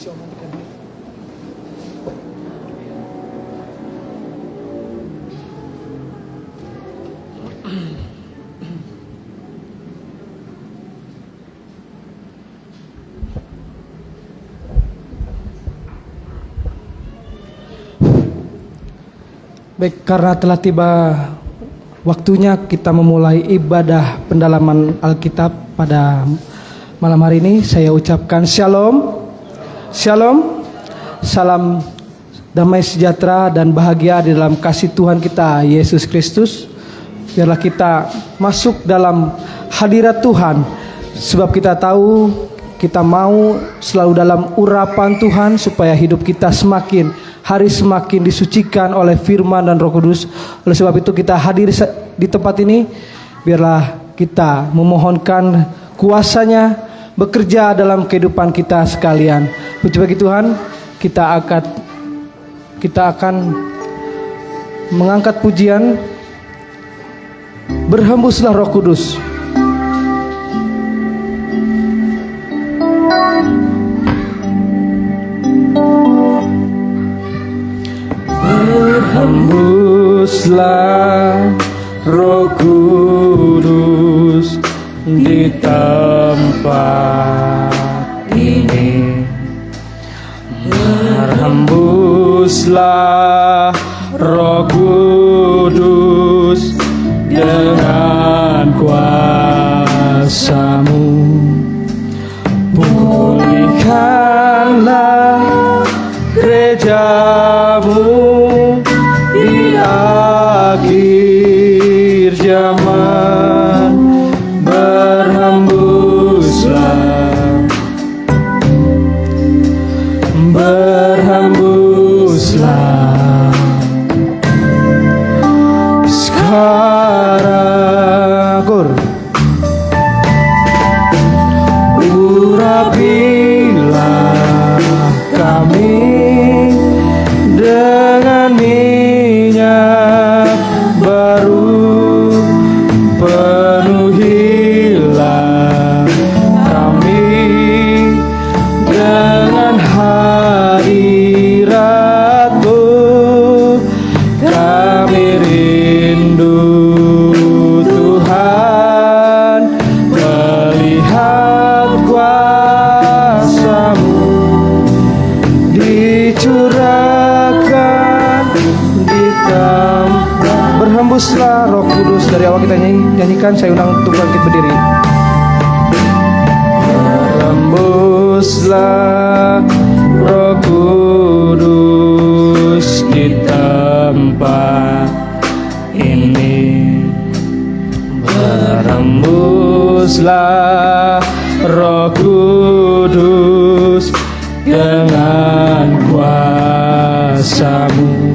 Baik, karena telah tiba waktunya kita memulai ibadah pendalaman Alkitab pada malam hari ini, saya ucapkan Shalom. Shalom. Salam damai sejahtera dan bahagia di dalam kasih Tuhan kita Yesus Kristus. Biarlah kita masuk dalam hadirat Tuhan, sebab kita tahu kita mau selalu dalam urapan Tuhan supaya hidup kita semakin hari semakin disucikan oleh firman dan Roh Kudus. Oleh sebab itu kita hadir di tempat ini, biarlah kita memohonkan kuasanya bekerja dalam kehidupan kita sekalian. Puji bagi Tuhan, kita akan mengangkat pujian Berhembuslah Roh Kudus. Berhembuslah Roh Kudus di tempat ini. Berhembuslah Roh Kudus dengan kuasa-Mu. Pulihkanlah gereja-Mu di akhir zaman. Berhembuslah, berhembuslah sekarang. Urapilah kami dengan minyak baru, penuhilah kami dengan hadirat-Mu. Kami rindu Tuhan melihat kuasa-Mu dicurahkan di tempat. Berhembuslah Roh Kudus. Dari awal kita nyanyikan, saya undang untuk bangkit berdiri. Berhembuslah Roh Kudus di tempat ini. Berhembuslah Roh Kudus dengan kuasa-Mu.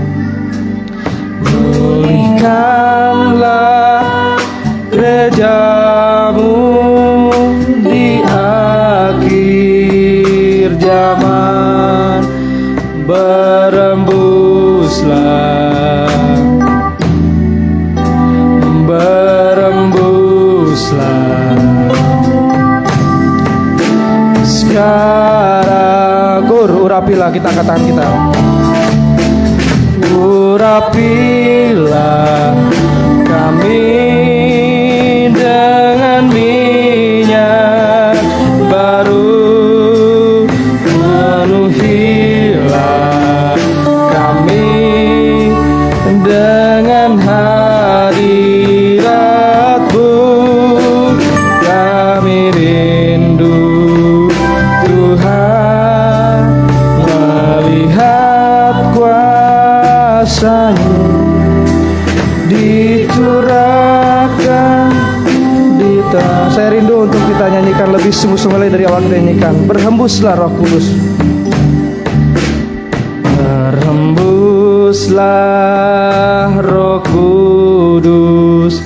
Pulihkanlah gereja-Mu di akhir zaman. Berhembuslah, berhembuslah sekarang. Urapilah, kita angkat tangan kita. Urapilah kami dengan minyak baru, penuhilah kami dengan hadirat-Mu. Kami rindu Tuhan melihat kuasa-Mu dicurahkan di tanah. Saya rindu untuk kita nyanyikan lebih sungguh-sungguh lagi dari awal kita nyanyikan. Berhembuslah Roh Kudus. Berhembuslah Roh Kudus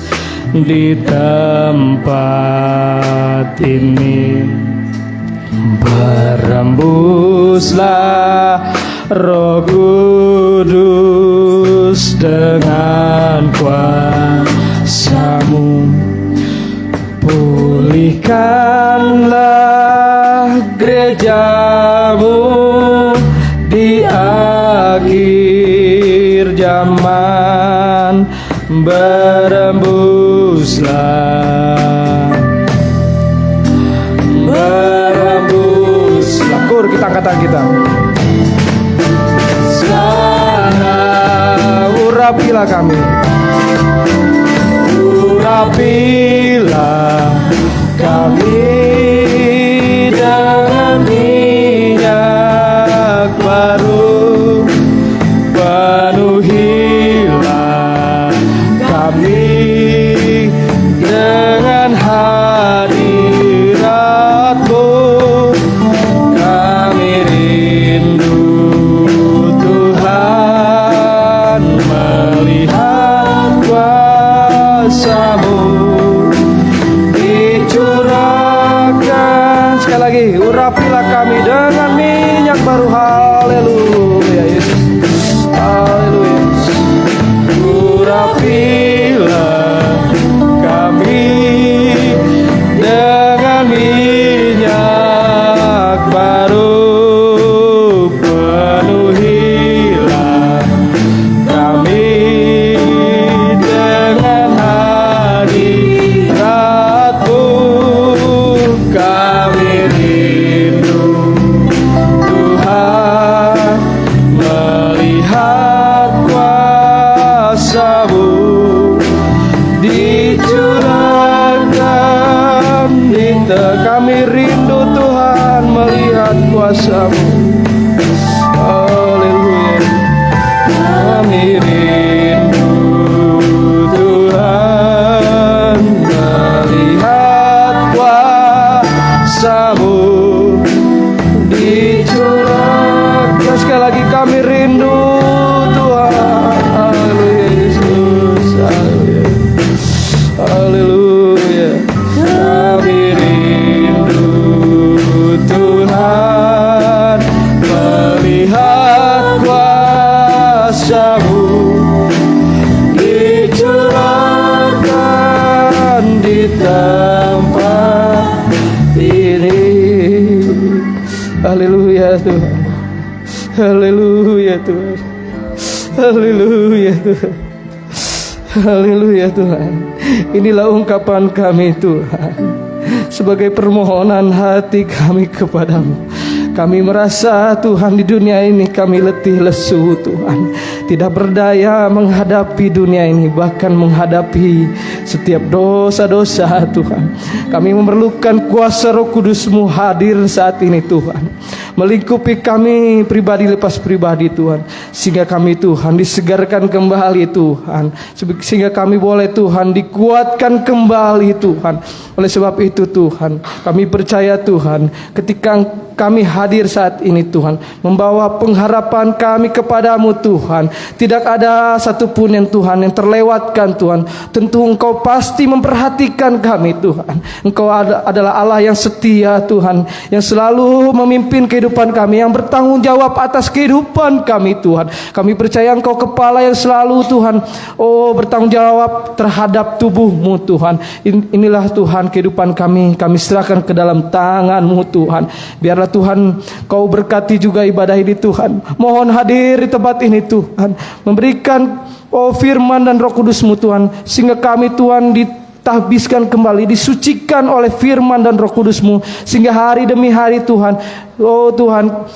di tempat ini. Berhembuslah Roh Kudus dengan kuasa-Mu. Pulihkanlah gereja-Mu akhir zaman berembuslah, berembuslah. Kur, kita angkat tangan kita. Sana urapilah kami, urapilah kami dengan minyak baru, penuhilah kami dengan hadirat-Mu. Kami rindu Tuhan melihat kuasa-Mu dicurahkan. Sekali lagi, urapilah kami dengan minyak baru. Haleluya Yesus, haleluya. Urapilah kami dengan minyak baru, penuhilah kami dengan hadirat-Mu. Kami rindu Tuhan melihat kuasa-Mu dicurahkan di kami rindu Tuhan melihat kuasa-Mu. Haleluya. Kami rindu Tuhan melihat kuasa-Mu dicurahkan. Sekali lagi, kami rindu Tuhan. Haleluya Yesus, haleluya, haleluya. Kami rindu Tuhan melihat kuasa-Mu dicurahkan di tempat ini. Haleluya Tuhan, haleluya Tuhan, haleluya Tuhan, haleluya Tuhan. Inilah ungkapan kami Tuhan, sebagai permohonan hati kami kepadamu. Kami merasa Tuhan di dunia ini kami letih lesu Tuhan, tidak berdaya menghadapi dunia ini, bahkan menghadapi setiap dosa-dosa Tuhan. Kami memerlukan kuasa Roh Kudus-Mu hadir saat ini Tuhan, melingkupi kami pribadi lepas pribadi Tuhan, sehingga kami Tuhan disegarkan kembali Tuhan, sehingga kami boleh Tuhan dikuatkan kembali Tuhan. Oleh sebab itu Tuhan, kami percaya Tuhan, ketika kami hadir saat ini Tuhan, membawa pengharapan kami kepadamu Tuhan, tidak ada satupun yang Tuhan yang terlewatkan Tuhan. Tentu Engkau pasti memperhatikan kami Tuhan. Engkau adalah Allah yang setia Tuhan, yang selalu memimpin kehidupan kami, yang bertanggung jawab atas kehidupan kami Tuhan. Kami percaya Engkau kepala yang selalu Tuhan, bertanggung jawab terhadap tubuh-Mu Tuhan. Inilah Tuhan kehidupan kami serahkan ke dalam tangan-Mu Tuhan. Biarlah Tuhan Kau berkati juga ibadah ini Tuhan. Mohon hadir di tempat ini Tuhan, memberikan firman dan Roh Kudus-Mu Tuhan, sehingga kami Tuhan ditahbiskan kembali, disucikan oleh firman dan Roh Kudus-Mu, sehingga hari demi hari Tuhan, Tuhan,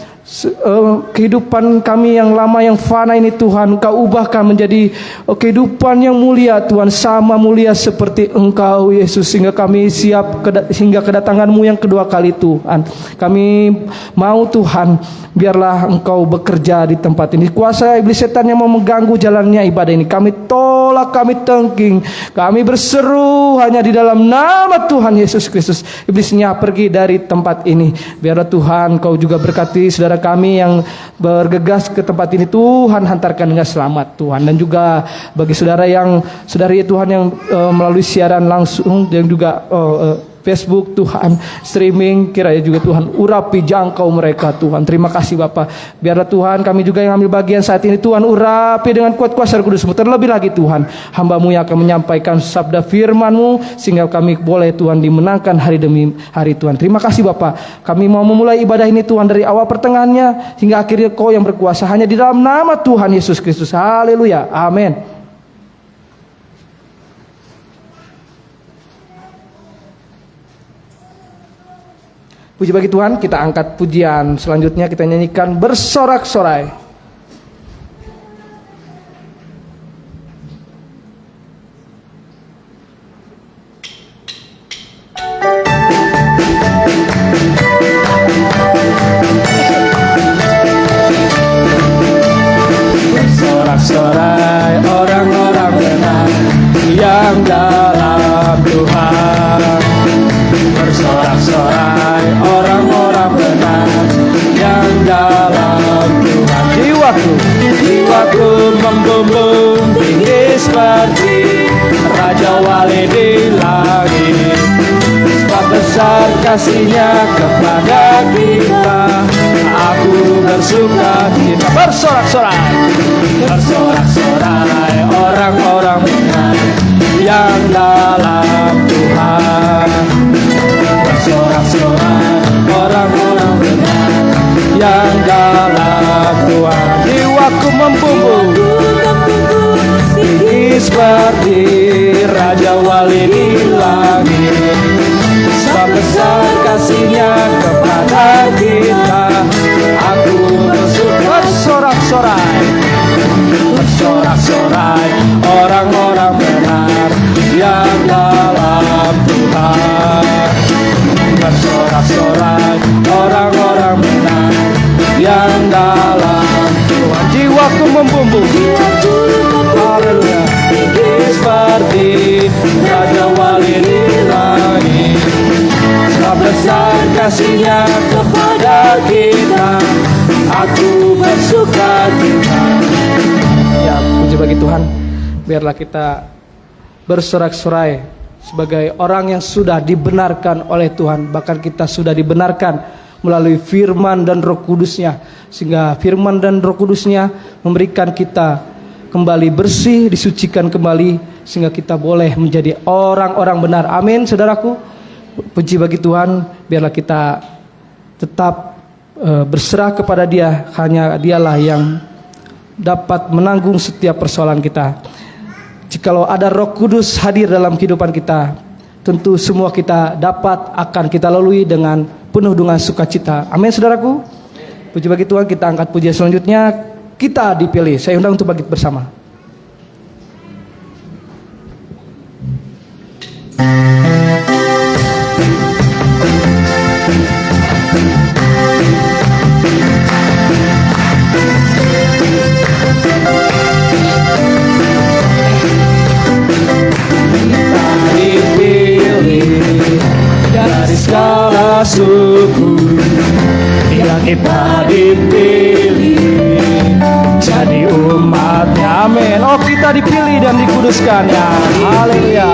kehidupan kami yang lama yang fana ini Tuhan, Engkau ubahkan menjadi kehidupan yang mulia Tuhan, sama mulia seperti Engkau Yesus, sehingga kami siap hingga kedatangan-Mu yang kedua kali Tuhan. Kami mau Tuhan, biarlah Engkau bekerja di tempat ini. Kuasa iblis setan yang mau mengganggu jalannya ibadah ini, kami tolak, kami tengking, kami berseru hanya di dalam nama Tuhan Yesus Kristus. Iblisnya pergi dari tempat ini. Biarlah Tuhan Kau juga berkati saudara kami yang bergegas ke tempat ini Tuhan, hantarkan dengan selamat Tuhan. Dan juga bagi saudari Tuhan yang melalui siaran langsung dan juga Facebook Tuhan, streaming, kiranya juga Tuhan urapi jangkau mereka Tuhan. Terima kasih Bapak. Biarlah Tuhan kami juga yang ambil bagian saat ini Tuhan urapi dengan kuat kuasa Roh Kudus-Mu. Terlebih lagi Tuhan, hamba-Mu yang akan menyampaikan sabda firman-Mu sehingga kami boleh Tuhan dimenangkan hari demi hari Tuhan. Terima kasih Bapak. Kami mau memulai ibadah ini Tuhan dari awal pertengahannya hingga akhirnya Kau yang berkuasa, hanya di dalam nama Tuhan Yesus Kristus. Haleluya. Amin. Puji bagi Tuhan, kita angkat pujian. Selanjutnya kita nyanyikan bersorak-sorai. Bersorak-sorai orang-orang benar yang dalam Tuhan. Bersorak-sorai orang-orang benar yang dalam Tuhan. Jiwaku membumbung tinggi seperti Raja Wali di langit. Sebab besar kasih-Nya kepada kita, aku bersuka cita. Bersorak-sorai, bersorak-sorai orang-orang benar yang dalam Tuhan. Bersorak-sorai orang-orang benar yang dalam Tuhan. Jiwaku membumbung tinggi seperti Raja Wali di langit. Sebab besar kasih-Nya kepada kita, aku bersuka. Bersorak-sorai, bersorak-sorai orang-orang benar yang dalam Tuhan. Bersorak-sorai orang-orang benar yang dalam Tuhan. Jiwaku membumbung, haleluya, seperti Raja Wali di langit. Sebab besar kasih-Nya kepada kita, aku bersuka cita. Ya, puji bagi Tuhan. Biarlah kita bersorak-sorai sebagai orang yang sudah dibenarkan oleh Tuhan. Bahkan kita sudah dibenarkan melalui firman dan Roh Kudus-Nya, sehingga firman dan Roh Kudus-Nya memberikan kita kembali bersih, disucikan kembali, sehingga kita boleh menjadi orang-orang benar. Amin, saudaraku. Puji bagi Tuhan. Biarlah kita tetap berserah kepada Dia. Hanya Dialah yang dapat menanggung setiap persoalan kita. Jikalau ada Roh Kudus hadir dalam kehidupan kita, tentu semua kita akan kita lalui dengan penuh dengan sukacita. Amin, saudaraku. Puji bagi Tuhan. Kita angkat pujian selanjutnya. Kita dipilih. Saya undang untuk bangkit bersama. Segala suku yang kita dipilih jadi umat-Nya. Amin. Oh, kita dipilih dan dikuduskan ya. Haleluya.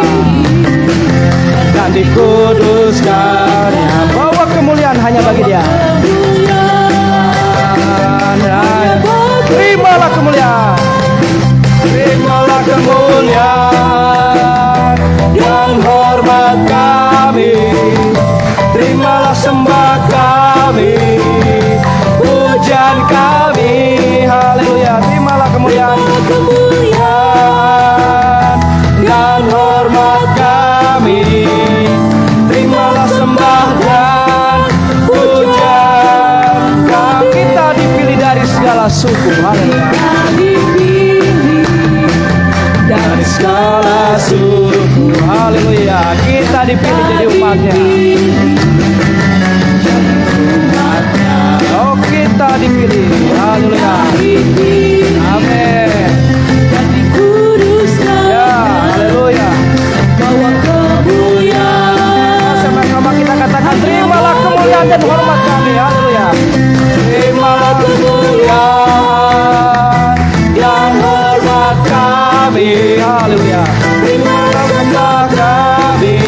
Dan dikuduskan ya. Bawa kemuliaan hanya bagi Dia. Terimalah kemuliaan. Terimalah kemuliaan dan hormat kami. Terimalah sembah kami, pujian kami, haleluya. Terimalah kemuliaan dan hormat kami. Terimalah sembah dan pujian kami. Kita dipilih dari segala suku, haleluya. Dari segala suku, haleluya. Kita dipilih jadi umat-Nya. Oh, kita dipilih, haleluya. Amin. Ya, haleluya. Bawa kemuliaan. Sama-sama kita katakan, terimalah kemuliaan dan hormat kami, haleluya. Terimalah kemuliaan dan hormat kami, haleluya. Terimalah sembah kami,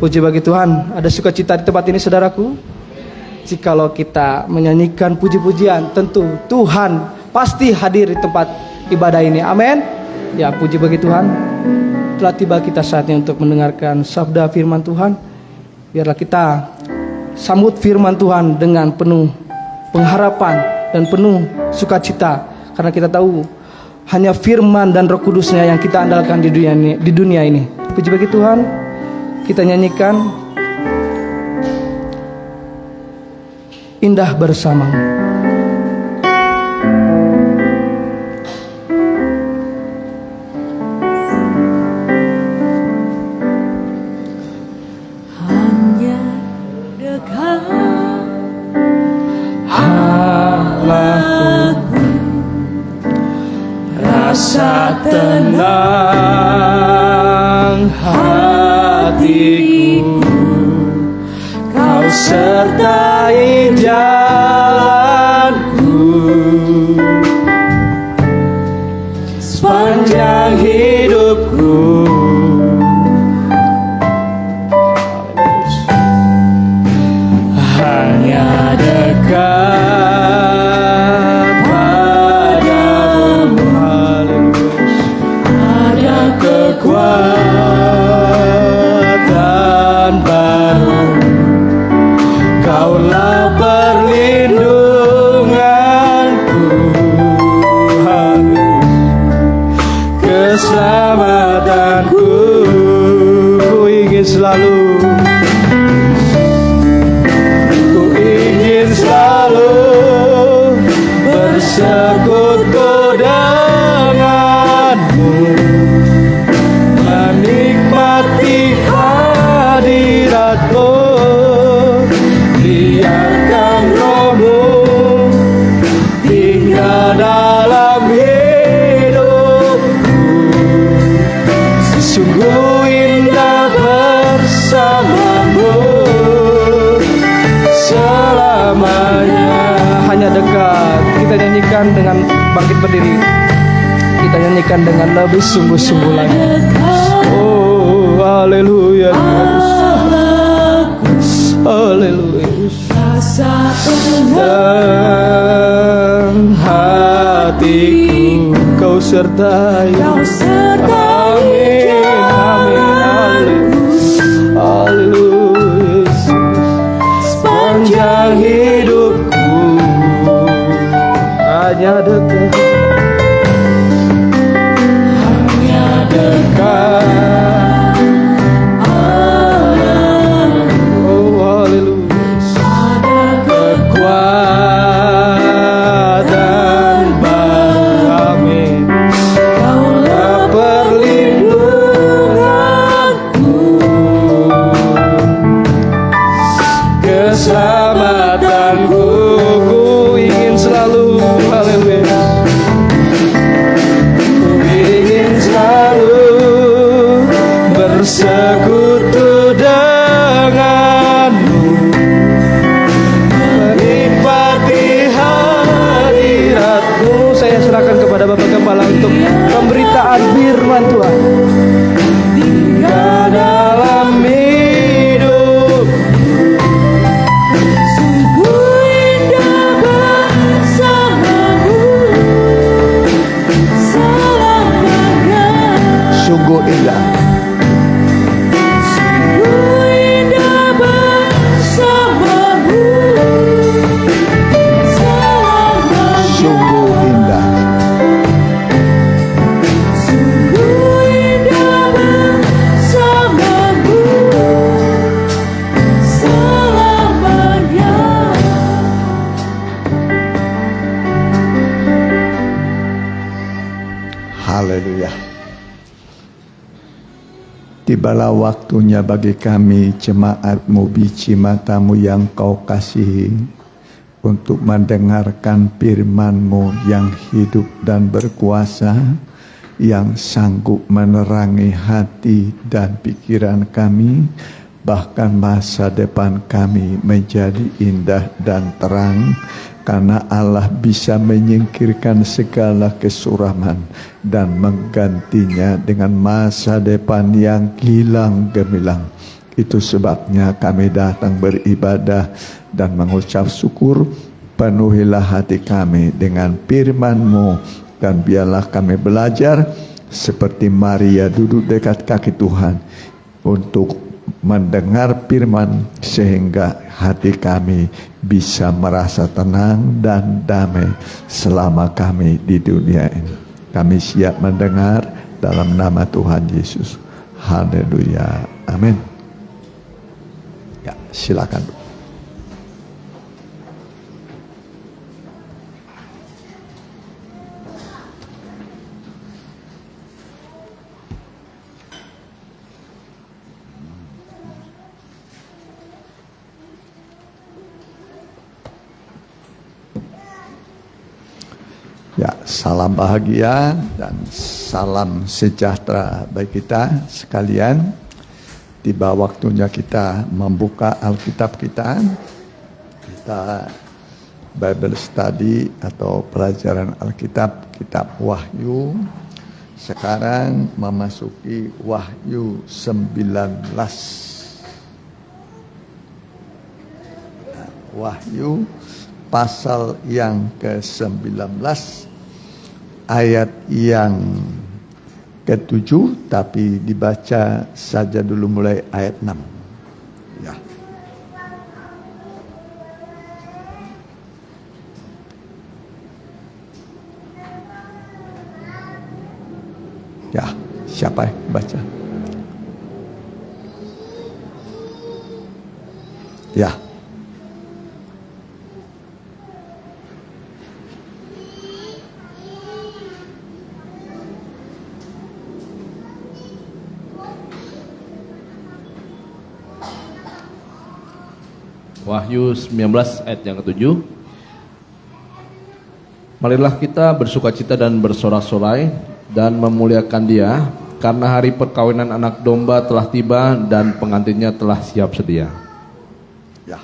Puji bagi Tuhan. Ada sukacita di tempat ini saudaraku. Jikalau kita menyanyikan puji-pujian, tentu Tuhan pasti hadir di tempat ibadah ini. Amin. Ya, puji bagi Tuhan. Telah tiba kita saatnya untuk mendengarkan sabda firman Tuhan. Biarlah kita sambut firman Tuhan dengan penuh pengharapan dan penuh sukacita, karena kita tahu hanya firman dan Roh Kudusnya yang kita andalkan di dunia ini. Puji bagi Tuhan. Kita nyanyikan Indah Bersamamu. Hanya dekat Allahku, rasa tenang hatiku, Kau sertai jalanku sepanjang hidupku. Hanya dekat padamu, ada kekuatan baru. Kaulah perlindunganku, keselamatanku. Ku ingin selalu, ku ingin selalu bersekutu denganmu, menikmati hadiratmu. Biarkan Roh-Mu tinggal dalam hidupku. Sungguh indah bersamamu selamanya. Hanya dekat. Kita nyanyikan dengan bangkit berdiri. Kita nyanyikan dengan lebih sungguh-sungguh lagi. Oh, haleluya. Haleluya. Dan hatiku Kau sertai. Amin, amin, haleluya. Sepanjang hidupku hanya dekat, hanya dekat. Oh, haleluya. Kekuatan baru, amin. Kaulah perlindunganku, keselamatanku. Ku ingin selalu, haleluya. Ku ingin selalu bersekutu denganmu, menikmati hadiratmu. Saya serahkan kepada Bapak Gembala untuk pemberitaan firman Tuhan. Tinggal dalam hidup, sungguh indah bersamamu selamanya. Sungguh indah. Sungguh indah bersamamu selamanya. Sungguh indah. Sungguh indah bersamamu selamanya. Haleluya. Tibalah waktunya bagi kami jemaat-Mu, biji matamu yang Kau kasihi, untuk mendengarkan firman-Mu yang hidup dan berkuasa, yang sanggup menerangi hati dan pikiran kami, bahkan masa depan kami menjadi indah dan terang, karena Allah bisa menyingkirkan segala kesuraman dan menggantinya dengan masa depan yang gilang gemilang. Itu sebabnya kami datang beribadah dan mengucap syukur. Penuhilah hati kami dengan firman-Mu, dan biarlah kami belajar seperti Maria duduk dekat kaki Tuhan untuk mendengar firman, sehingga hati kami bisa merasa tenang dan damai selama kami di dunia ini. Kami siap mendengar dalam nama Tuhan Yesus. Haleluya. Amin. Ya, silakan. Ya, salam bahagia dan salam sejahtera bagi kita sekalian. Tiba waktunya kita membuka Alkitab kita. Kita Bible study atau pelajaran Alkitab, kitab Wahyu. Sekarang memasuki Wahyu 19. Nah, Wahyu pasal yang ke-19, ayat yang ke-7, tapi dibaca saja dulu mulai ayat 6. Ya. Ya, siapa yang baca? Ya. Wahyu 19 ayat yang ke-7. Marilah kita bersukacita dan bersorak-sorai dan memuliakan Dia, karena hari perkawinan anak domba telah tiba dan pengantinnya telah siap sedia. Ya.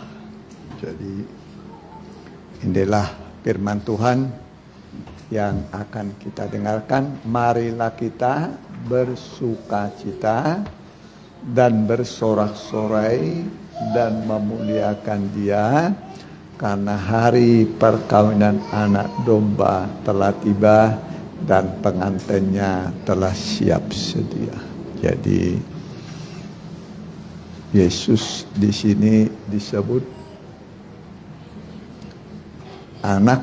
Jadi inilah firman Tuhan yang akan kita dengarkan. Marilah kita bersukacita dan bersorak-sorai dan memuliakan Dia, karena hari perkawinan anak domba telah tiba dan pengantinnya telah siap sedia. Jadi Yesus di sini disebut anak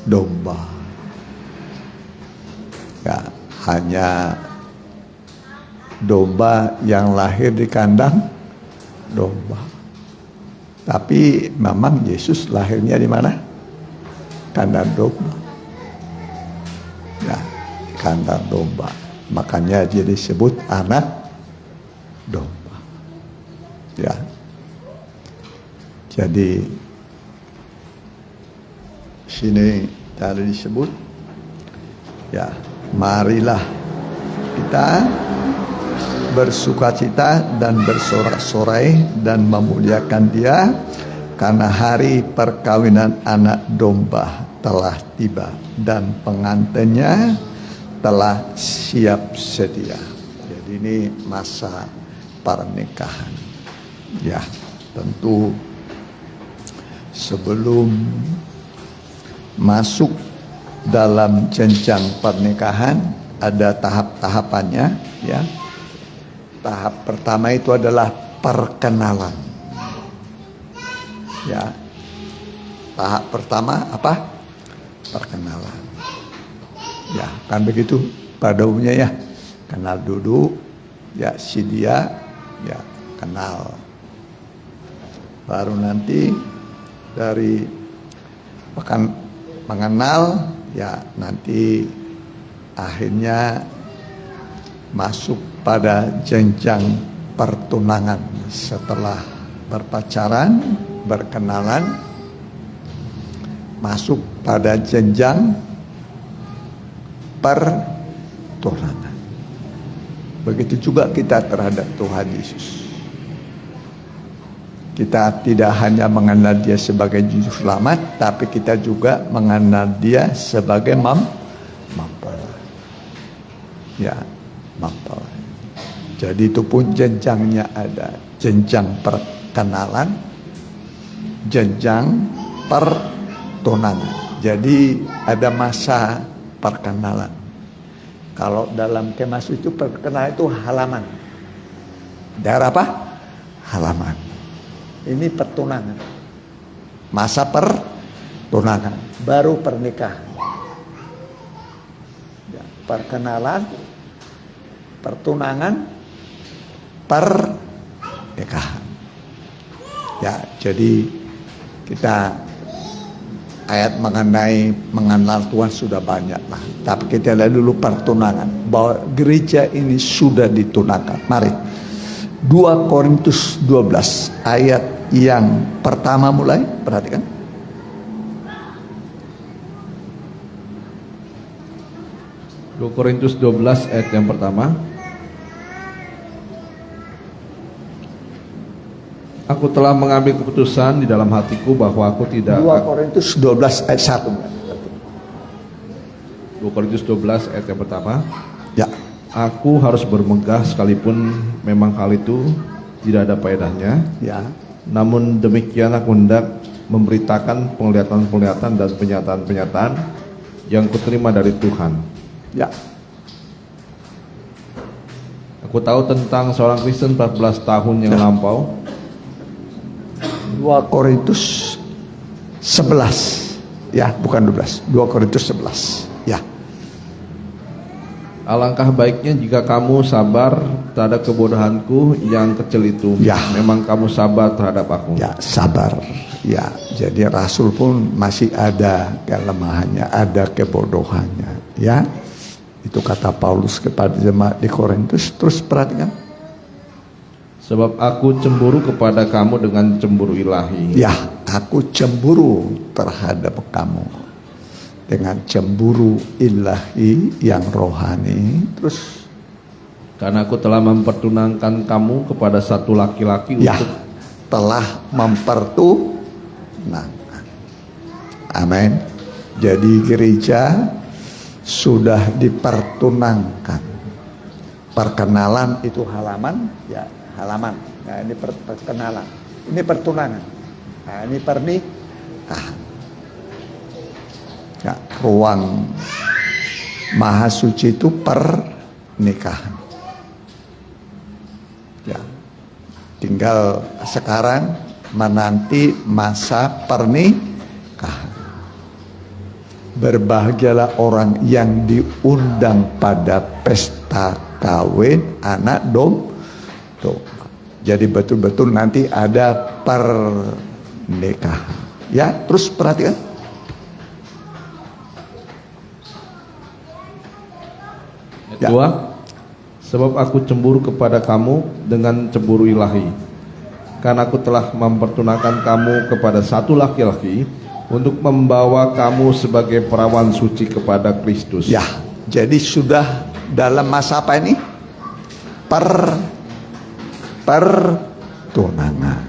domba. Ya, hanya domba yang lahir di kandang domba. Tapi memang Yesus lahirnya di mana? Kandang domba. Ya, kandang domba. Makanya dia disebut anak domba. Ya. Jadi sini tadi disebut, ya, marilah kita bersukacita dan bersorak-sorai dan memuliakan Dia, karena hari perkawinan anak domba telah tiba dan pengantinnya telah siap sedia. Jadi ini masa pernikahan. Ya, tentu sebelum masuk dalam jenjang pernikahan ada tahap-tahapannya, ya. Tahap pertama itu adalah perkenalan. Ya. Tahap pertama apa? Perkenalan. Ya, kan begitu pada umumnya ya. Kenal dulu, ya, si dia, ya, kenal. Baru nanti dari mengenal, ya, nanti akhirnya masuk pada jenjang pertunangan. Setelah berpacaran, berkenalan, masuk pada jenjang pertunangan. Begitu juga kita terhadap Tuhan Yesus. Kita tidak hanya mengenal Dia sebagai juru selamat, tapi kita juga mengenal Dia sebagai mempelai. Ya, mempelai. Jadi itu pun jenjangnya ada. Jenjang perkenalan, jenjang pertunangan. Jadi ada masa perkenalan. Kalau dalam Kemas itu perkenalan itu halaman. Daerah apa? Halaman. Ini pertunangan. Masa pertunangan. Baru pernikahan. Ya, perkenalan, pertunangan, pernikahan. Ya, jadi kita ayat mengenai mengenal Tuhan sudah banyak lah. Tapi kita lihat dulu pertunangan. Bahwa gereja ini sudah ditunangkan. Mari. 2 Korintus 12 ayat yang pertama mulai. Perhatikan. Korintus 12 ayat yang pertama. Aku telah mengambil keputusan di dalam hatiku bahwa aku tidak 2 Korintus 12 ayat 1. 2 Korintus 12 ayat yang pertama. Ya. Aku harus bermegah sekalipun memang hal itu tidak ada faedahnya. Ya. Namun demikian aku hendak memberitakan penglihatan-penglihatan dan penyataan-penyataan yang kuterima dari Tuhan. Ya. Aku tahu tentang seorang Kristen 14 tahun yang lampau. 2 Korintus 11. Ya, bukan 12. 2 Korintus 11. Ya. Alangkah baiknya jika kamu sabar terhadap kebodohanku yang kecil itu. Ya. Memang kamu sabar terhadap aku. Ya, sabar. Ya, jadi Rasul pun masih ada kelemahannya, ada kebodohannya. Ya, itu kata Paulus kepada jemaat di Korintus. Terus perhatikan. Sebab aku cemburu kepada kamu dengan cemburu ilahi. Ya, aku cemburu terhadap kamu dengan cemburu ilahi yang rohani. Terus Karena aku telah mempertunangkan kamu kepada satu laki-laki ya, untuk telah mempertunangkan. Amin. Jadi gereja sudah dipertunangkan. Perkenalan itu halaman, ya halaman. Nah, ini perkenalan. Ini pertunangan. Nah, ini pernikahan. Ya, ruang maha suci itu pernikahan. Ya, tinggal sekarang menanti masa pernikahan. Berbahagialah orang yang diundang pada pesta kawin anak domba. Jadi betul-betul nanti ada pernikahan. Ya, terus perhatikan. Kedua, sebab aku cemburu kepada kamu dengan cemburu ilahi. Karena aku telah mempertunangkan kamu kepada satu laki-laki untuk membawa kamu sebagai perawan suci kepada Kristus. Ya, jadi sudah dalam masa apa ini? Pertunangan.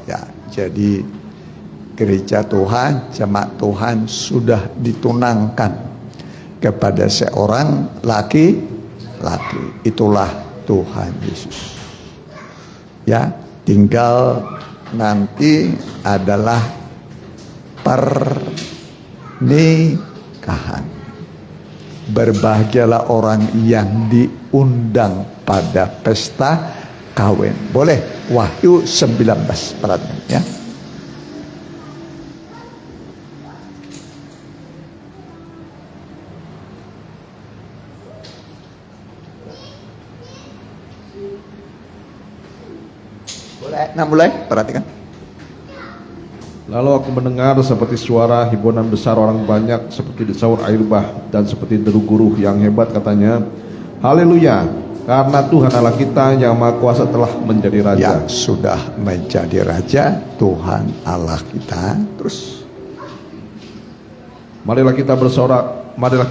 Ya, jadi gereja Tuhan, jemaat Tuhan sudah ditunangkan kepada seorang laki-laki. Itulah Tuhan Yesus. Ya, tinggal nanti adalah pernikahan. Berbahagialah orang yang diundang pada pesta kawin. Boleh? Wahyu 19. Perhatikan ya. Nah, mulai perhatikan. Lalu aku mendengar seperti suara himbunan besar orang banyak, seperti desaur air bah, dan seperti deru guru yang hebat, katanya, haleluya, karena Tuhan Allah kita yang Maha Kuasa telah menjadi Raja. Ya, sudah menjadi Raja Tuhan Allah kita. Terus Marilah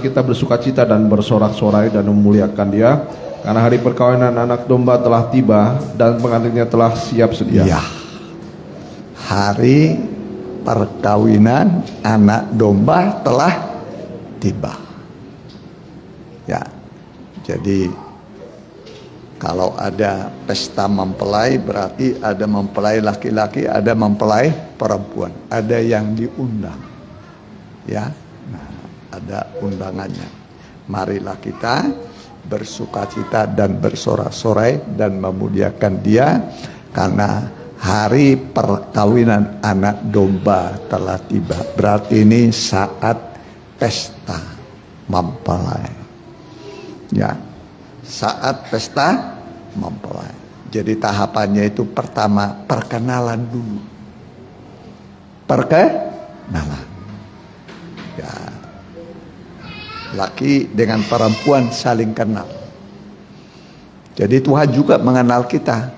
kita bersukacita dan bersorak-sorai dan memuliakan Dia, karena hari perkawinan anak domba telah tiba dan pengantinnya telah siap sedia. ya, hari perkawinan anak domba telah tiba. Ya, jadi Kalau ada pesta mempelai berarti ada mempelai laki-laki, ada mempelai perempuan, ada yang diundang, ya. Nah, ada undangannya. Marilah kita bersukacita dan bersorak-sorai dan memuliakan Dia, karena hari perkawinan anak domba telah tiba. Berarti ini saat pesta mempelai, ya. Saat pesta mempelai. Jadi tahapannya itu pertama perkenalan dulu. Perkenalan. Ya. Laki dengan perempuan saling kenal. Jadi Tuhan juga mengenal kita.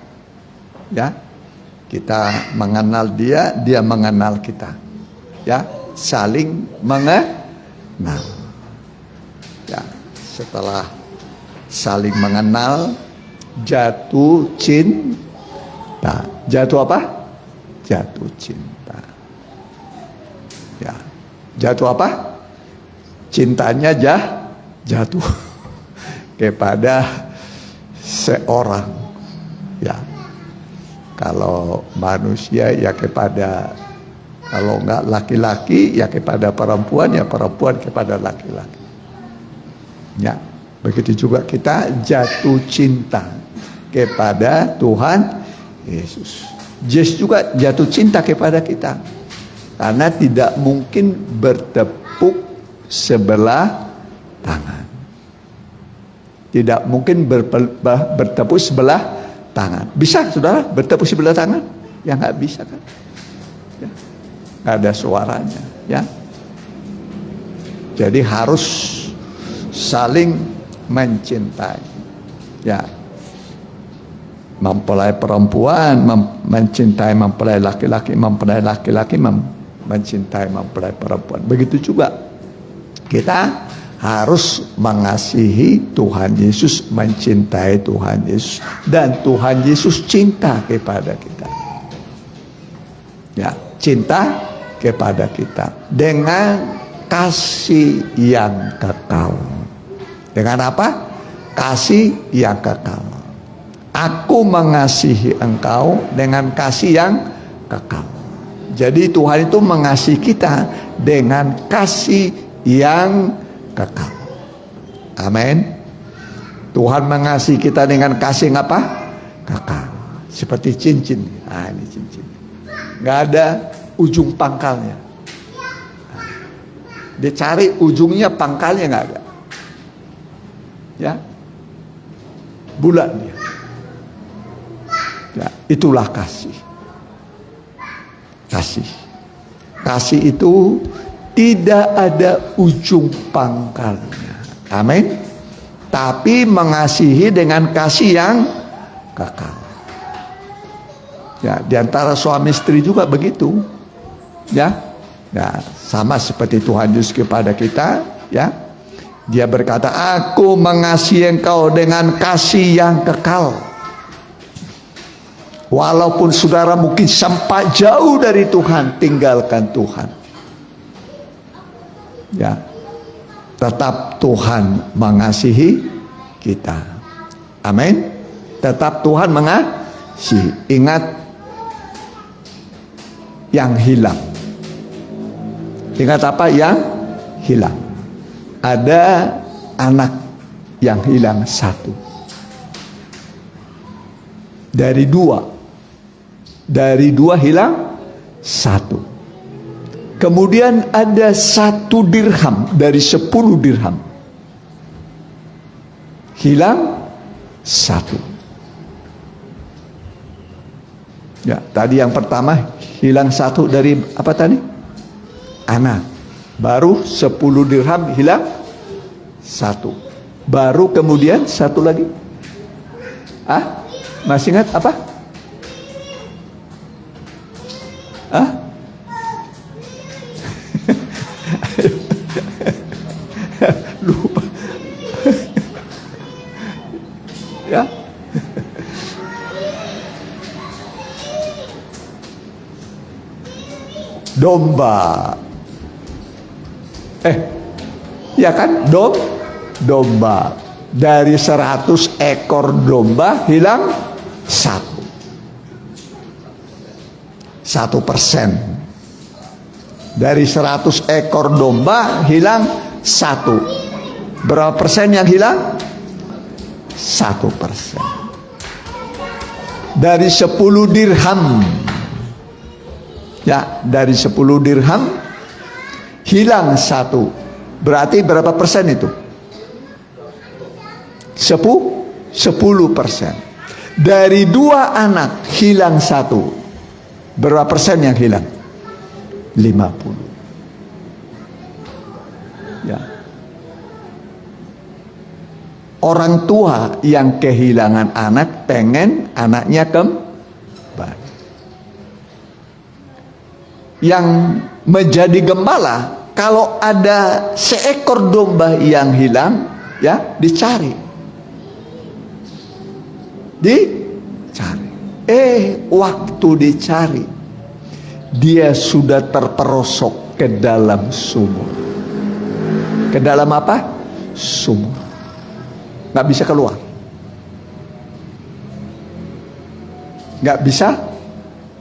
Ya. Kita mengenal Dia, Dia mengenal kita. Ya, saling mengenal. Ya, setelah saling mengenal, jatuh cinta. Jatuh apa? Jatuh cinta. Ya. Jatuh apa? Cintanya jatuh kepada seorang. Ya. Kalau manusia ya kepada, kalau enggak laki-laki ya kepada perempuan, ya perempuan kepada laki-laki. Ya. Begitu juga kita jatuh cinta kepada Tuhan Yesus. Yesus juga jatuh cinta kepada kita. Karena tidak mungkin bertepuk sebelah tangan. Tidak mungkin bertepuk sebelah tangan. Bisa saudara bertepuk sebelah tangan? Ya nggak bisa kan. Ya. Nggak ada suaranya. Ya. Jadi harus saling mencintai, ya. Mempelai perempuan mencintai mempelai laki-laki, mempelai laki-laki mencintai mempelai perempuan. Begitu juga kita harus mengasihi Tuhan Yesus, mencintai Tuhan Yesus, dan Tuhan Yesus cinta kepada kita. Ya, cinta kepada kita dengan kasih yang kekal. Dengan apa? Kasih yang kekal. Aku mengasihi engkau dengan kasih yang kekal. Jadi Tuhan itu mengasihi kita dengan kasih yang kekal. Amin. Tuhan mengasihi kita dengan kasih yang apa? Kekal. Seperti cincin. Ah, ini cincin. Nggak ada ujung pangkalnya. Dicari ujungnya, pangkalnya nggak ada. Ya, bulat dia. Ya, itulah kasih. Kasih itu tidak ada ujung pangkalnya. Amin. Tapi mengasihi dengan kasih yang kekal. Ya, di antara suami istri juga begitu. Ya. Ya, sama seperti Tuhan Yesus kepada kita, ya. Dia berkata, aku mengasihi engkau dengan kasih yang kekal. Walaupun saudara mungkin sampai jauh dari Tuhan, tinggalkan Tuhan. Ya, tetap Tuhan mengasihi kita. Amin. Tetap Tuhan mengasihi. Ingat yang hilang. Ingat apa yang hilang? Ada anak yang hilang satu. Dari dua hilang satu. Kemudian ada 1 dirham dari 10 dirham. Hilang satu. Ya, tadi yang pertama hilang satu dari apa tadi? Anak. Baru 10 dirham hilang satu. Baru kemudian satu lagi. Masih ingat apa? Lupa. Ya. Domba. Ya kan? Domba. Dari 100 ekor domba hilang 1. 1%. Dari 100 ekor domba hilang 1. Berapa persen yang hilang? 1%. Dari 10 dirham, ya, dari 10 dirham hilang 1. Berarti berapa persen itu? 10%. Dari 2 anak hilang 1. Berapa persen yang hilang? 50. Ya. Orang tua yang kehilangan anak pengen anaknya kembali. Yang menjadi gembala, kalau ada seekor domba yang hilang, ya dicari. Waktu dicari, dia sudah terperosok ke dalam sumur. Ke dalam apa? Sumur. Nggak bisa keluar. Nggak bisa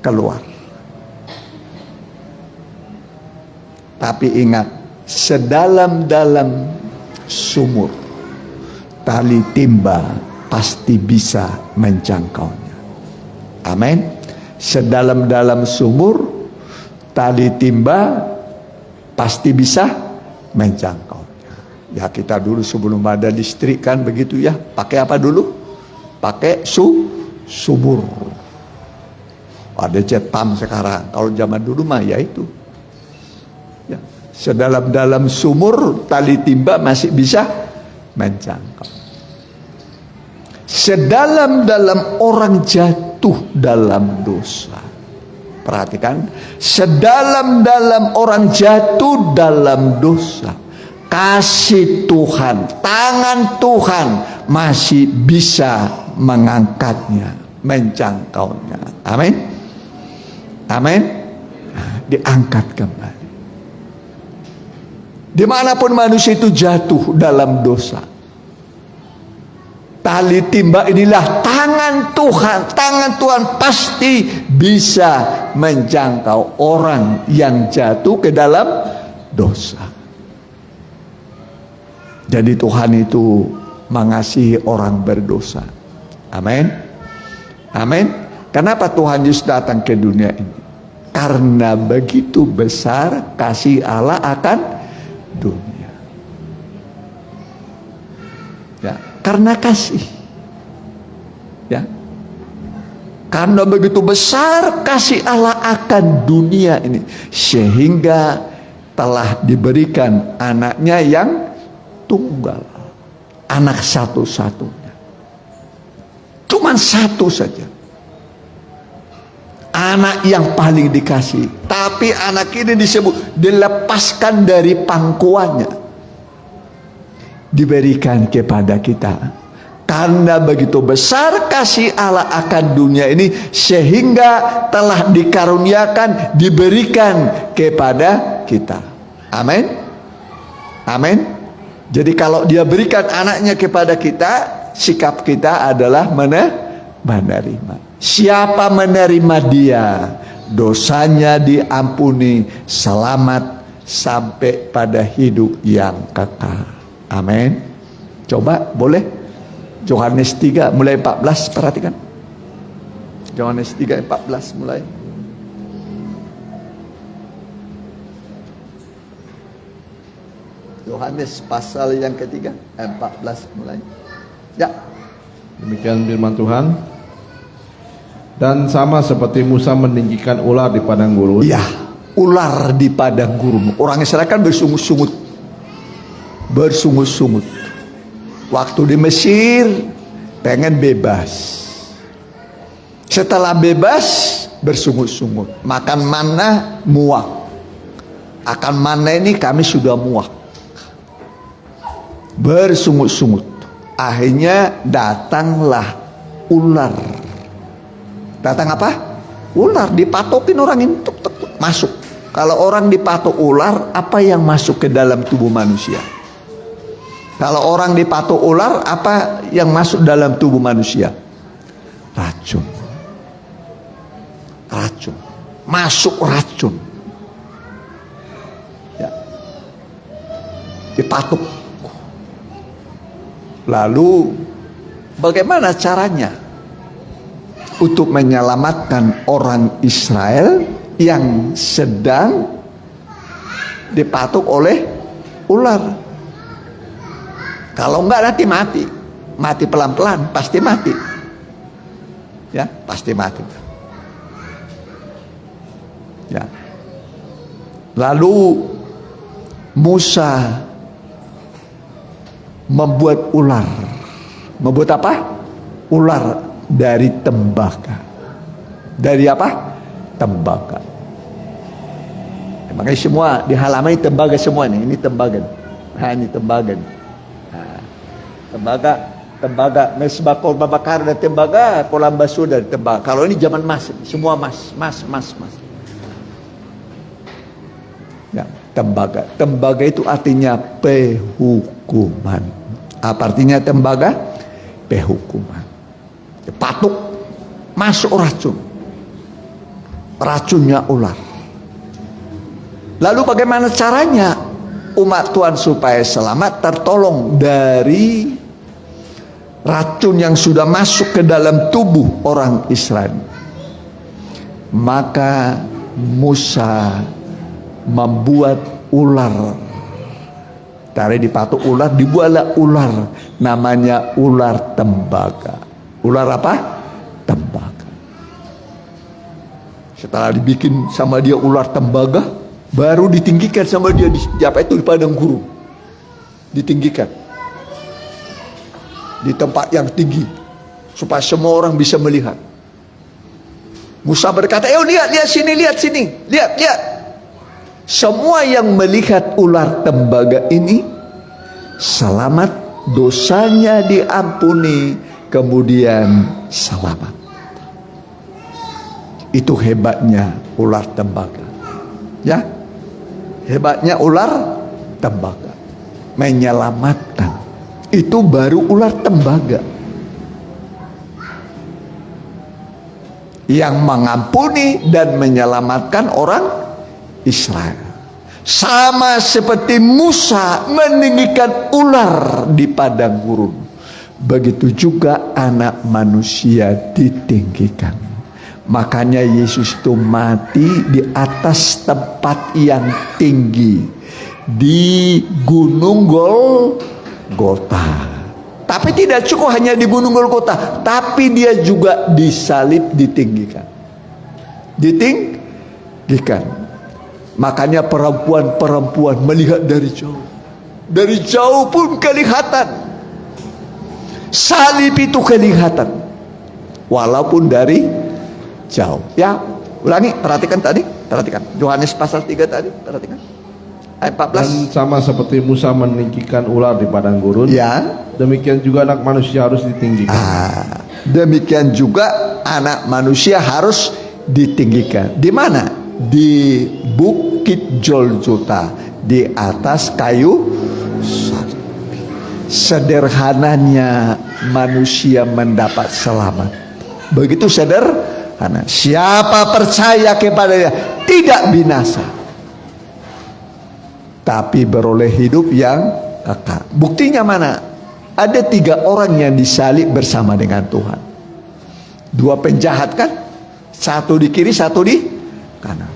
keluar. Tapi ingat, sedalam-dalam sumur, tali timba pasti bisa menjangkaunya. Amin. Sedalam-dalam sumur, tali timba pasti bisa menjangkaunya. Ya, kita dulu sebelum ada listrik kan begitu ya. Pakai apa dulu? Pakai sumur. Ada jet pump sekarang. Kalau zaman dulu mah ya itu. Ya, sedalam-dalam sumur, tali timba masih bisa menjangkau. Sedalam-dalam orang jatuh dalam dosa. Perhatikan, sedalam-dalam orang jatuh dalam dosa, kasih Tuhan, tangan Tuhan masih bisa mengangkatnya, menjangkaunya. Amin. Amin. Nah, diangkat kembali. Dimanapun manusia itu jatuh dalam dosa, tali timba inilah tangan Tuhan. Tangan Tuhan pasti bisa menjangkau orang yang jatuh ke dalam dosa. Jadi Tuhan itu mengasihi orang berdosa. Amin. Amin. Kenapa Tuhan Yesus datang ke dunia ini? Karena begitu besar kasih Allah akan dunia. Ya, karena kasih. Ya. Karena begitu besar kasih Allah akan dunia ini, sehingga telah diberikan anaknya yang tunggal, anak satu-satunya. Cuman satu saja, anak yang paling dikasih. Tapi anak ini disebut dilepaskan dari pangkuannya, diberikan kepada kita. Karena begitu besar kasih Allah akan dunia ini, sehingga telah dikaruniakan, diberikan kepada kita. Amin. Amin. Jadi kalau dia berikan anaknya kepada kita, sikap kita adalah menerima. Siapa menerima dia, dosanya diampuni, selamat sampai pada hidup yang kekal. Amin. Coba boleh Yohanes 3 mulai 14, perhatikan. Yohanes 3:14 mulai. Yohanes pasal yang ketiga 14 mulai. Ya. Demikian firman Tuhan. Dan sama seperti Musa meninggikan ular di padang gurun. Ya, ular di padang gurun. Orang Israel kan bersungut-sungut. Waktu di Mesir pengen bebas. Setelah bebas bersungut-sungut. Makan mana muak. Akan mana ini kami sudah muak. Bersungut-sungut. Akhirnya datanglah ular. Datang apa? Ular. Dipatokin orang ini masuk. Kalau orang dipatok ular, apa yang masuk ke dalam tubuh manusia? Kalau orang dipatuk ular, apa yang masuk dalam tubuh manusia? Racun. Racun. Masuk racun. Ya. Dipatuk. Lalu bagaimana caranya untuk menyelamatkan orang Israel yang sedang dipatuk oleh ular? Kalau enggak nanti mati. Mati pelan-pelan, pasti mati. Ya, pasti mati. Ya. Lalu Musa membuat ular. Membuat apa? Ular dari tembaga. Dari apa? Tembaga. Makanya semua di halaman ini tembaga semua nih. Ini tembaga. Nah, ini tembaga. Tembaga mesbah korban bakar dan tembaga kolam basuh dan tembaga. Kalau ini zaman emas, semua emas. Ya, tembaga. Tembaga itu artinya pehukuman. Apa artinya tembaga? Pehukuman. Patuk, masuk racun. Racunnya ular. Lalu bagaimana caranya umat Tuhan supaya selamat, tertolong dari racun yang sudah masuk ke dalam tubuh orang Israel? Maka Musa membuat ular. Dari dipatuk ular, dibuatlah ular. Namanya ular tembaga. Ular apa? Tembaga. Setelah dibikin sama dia ular tembaga, baru ditinggikan sama dia di padang gurun. Ditinggikan di tempat yang tinggi supaya semua orang bisa melihat. Musa berkata, lihat sini, lihat. Semua yang melihat ular tembaga ini selamat, dosanya diampuni, kemudian selamat. Itu hebatnya ular tembaga. Ya, hebatnya ular tembaga, menyelamatkan. Itu baru ular tembaga yang mengampuni dan menyelamatkan orang Israel. Sama seperti Musa meninggikan ular di padang gurun, begitu juga anak manusia ditinggikan. Makanya Yesus itu mati di atas tempat yang tinggi, di Gunung Golgota. Tapi tidak cukup hanya di Gunung Golgota, tapi dia juga disalib, ditinggikan. Makanya perempuan melihat dari jauh. Dari jauh pun kelihatan. Salib itu kelihatan. Walaupun dari jauh. Ya, ulangi, perhatikan tadi. Perhatikan. Yohanes pasal 3 tadi, perhatikan. Ayat 14. Dan sama seperti Musa meninggikan ular di padang gurun, Ya. demikian juga anak manusia harus ditinggikan. Demikian juga anak manusia harus ditinggikan. Di mana? Di Bukit Golgota, di atas kayu salib. Sederhananya manusia mendapat selamat. Begitu sederhana. Siapa percaya kepadanya tidak binasa, tapi beroleh hidup yang kekal. Buktinya mana? Ada 3 orang yang disalib bersama dengan Tuhan. 2 penjahat kan? Satu di kiri, satu di kanan.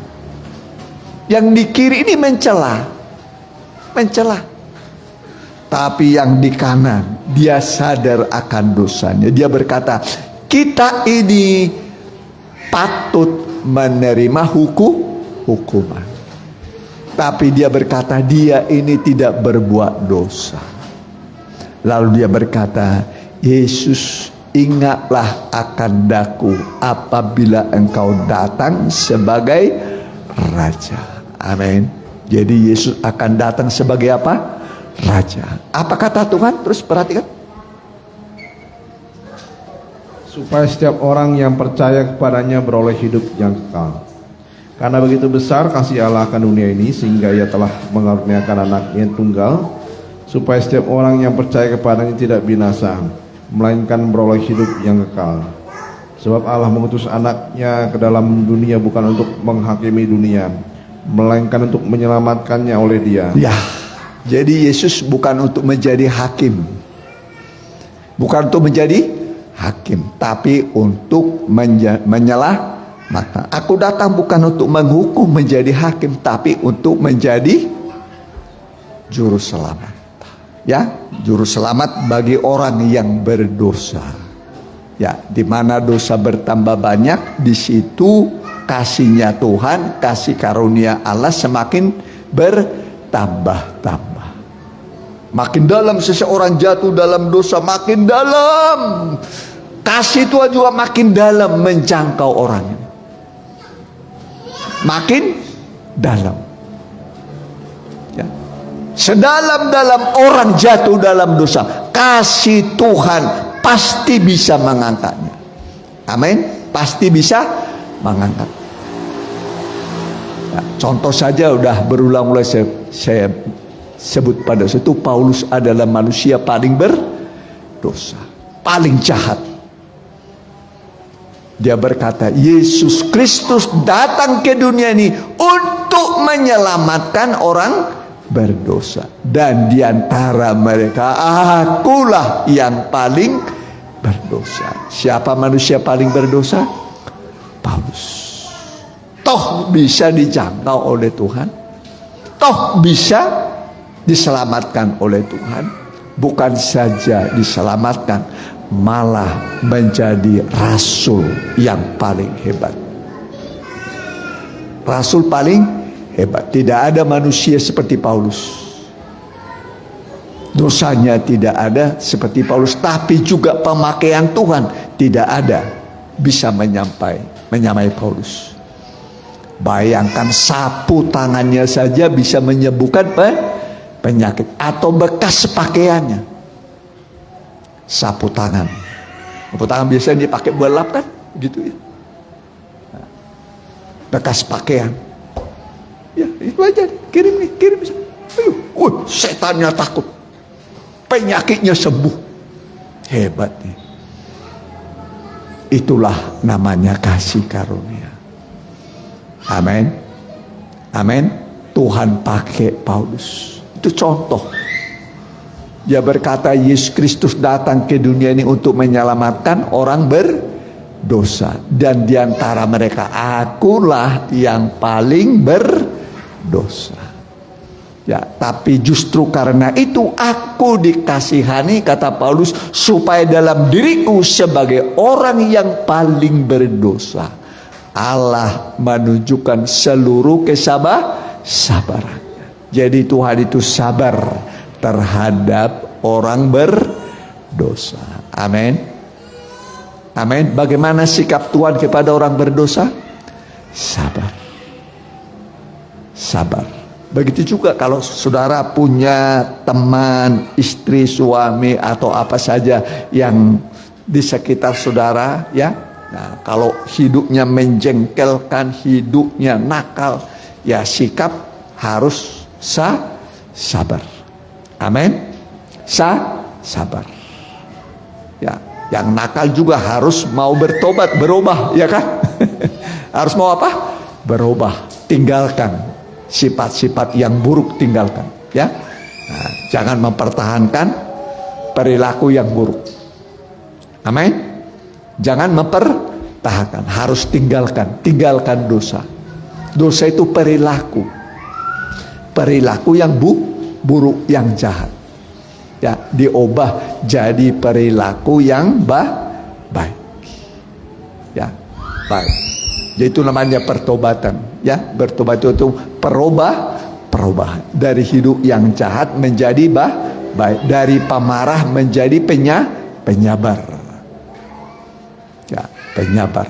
Yang di kiri ini mencela. Tapi yang di kanan, dia sadar akan dosanya. Dia berkata, kita ini patut menerima hukuman. Tapi dia berkata, dia ini tidak berbuat dosa. Lalu dia berkata, Yesus, ingatlah akan daku apabila engkau datang sebagai Raja. Amin. Jadi Yesus akan datang sebagai apa? Raja. Apa kata Tuhan? Terus perhatikan. Supaya setiap orang yang percaya kepadanya beroleh hidup yang kekal. Karena begitu besar kasih Allah akan dunia ini, sehingga ia telah mengaruniakan anaknya yang tunggal, supaya setiap orang yang percaya kepadanya tidak binasa, melainkan beroleh hidup yang kekal. Sebab Allah mengutus anaknya ke dalam dunia bukan untuk menghakimi dunia, melainkan untuk menyelamatkannya oleh Dia. Ya, jadi Yesus bukan untuk menjadi hakim, bukan untuk menjadi hakim, tapi untuk menyelamatkan. Aku datang bukan untuk menghukum menjadi hakim, tapi untuk menjadi juru selamat. Ya, juru selamat bagi orang yang berdosa. Ya, di mana dosa bertambah banyak, di situ kasihnya Tuhan, kasih karunia Allah semakin bertambah-tambah. Makin dalam seseorang jatuh dalam dosa, makin dalam kasih Tuhan juga makin dalam menjangkau orangnya. Makin dalam. Ya. Sedalam-dalam orang jatuh dalam dosa, kasih Tuhan pasti bisa mengangkatnya. Amin. Pasti bisa mengangkat. Ya, contoh saja udah berulang-ulang saya sebut pada situ, Paulus adalah manusia paling berdosa, paling jahat. Dia berkata, Yesus Kristus datang ke dunia ini untuk menyelamatkan orang berdosa, dan diantara mereka akulah yang paling berdosa. Siapa manusia paling berdosa? Paulus. Toh bisa dijangkau oleh Tuhan, toh bisa diselamatkan oleh Tuhan. Bukan saja diselamatkan, malah menjadi rasul yang paling hebat. Rasul paling hebat. Tidak ada manusia seperti Paulus. Dosanya tidak ada seperti Paulus, tapi juga pemakaian Tuhan tidak ada bisa menyamai Paulus. Bayangkan, sapu tangannya saja bisa menyembuhkan penyakit, atau bekas pakaiannya. Sapu tangan biasanya dipakai belap kan, gitu ya. Bekas pakaian, ya itu aja, kirim. Ayo, setannya takut, penyakitnya sembuh. Hebat nih. Itulah namanya kasih karunia. Amin. Amin. Tuhan pakai Paulus. Itu contoh. Dia berkata, Yesus Kristus datang ke dunia ini untuk menyelamatkan orang berdosa, dan diantara mereka akulah yang paling berdosa. Ya, tapi justru karena itu aku dikasihani, kata Paulus, supaya dalam diriku sebagai orang yang paling berdosa, Allah menunjukkan seluruh kesabaran. Jadi Tuhan itu sabar terhadap orang berdosa. Amin. Amin. Bagaimana sikap Tuhan kepada orang berdosa? Sabar. Sabar. Begitu juga kalau saudara punya teman, istri, suami, atau apa saja yang di sekitar saudara, ya. Nah, kalau hidupnya menjengkelkan, hidupnya nakal, ya sikap harus sabar. Amin. Sabar. Ya, yang nakal juga harus mau bertobat, berubah, ya kan? Harus mau apa? Berubah, tinggalkan sifat-sifat yang buruk, tinggalkan, ya. Nah, jangan mempertahankan perilaku yang buruk. Amin. Jangan mempertahankan, harus tinggalkan dosa. Dosa itu perilaku yang buruk, yang jahat. Ya, diubah jadi perilaku yang baik. Ya, baik. Jadi itu namanya pertobatan. Ya, bertobat itu perubahan dari hidup yang jahat menjadi baik, dari pemarah menjadi penyabar. Ya, penyabar.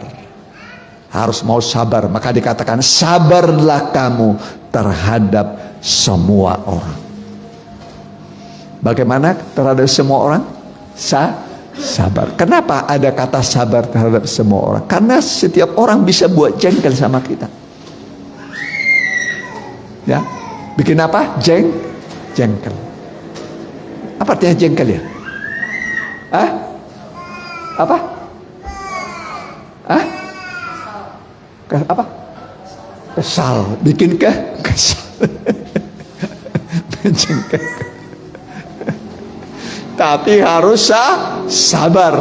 Harus mau sabar. Maka dikatakan sabarlah kamu terhadap semua orang. Bagaimana terhadap semua orang? Sabar. Kenapa ada kata sabar terhadap semua orang? Karena setiap orang bisa buat jengkel sama kita. Ya, bikin apa? Jengkel. Apa artinya jengkel ya? Hah? Apa? Hah? Apa? Kesal, bikin kesal. Jengkel. Tapi harus sabar.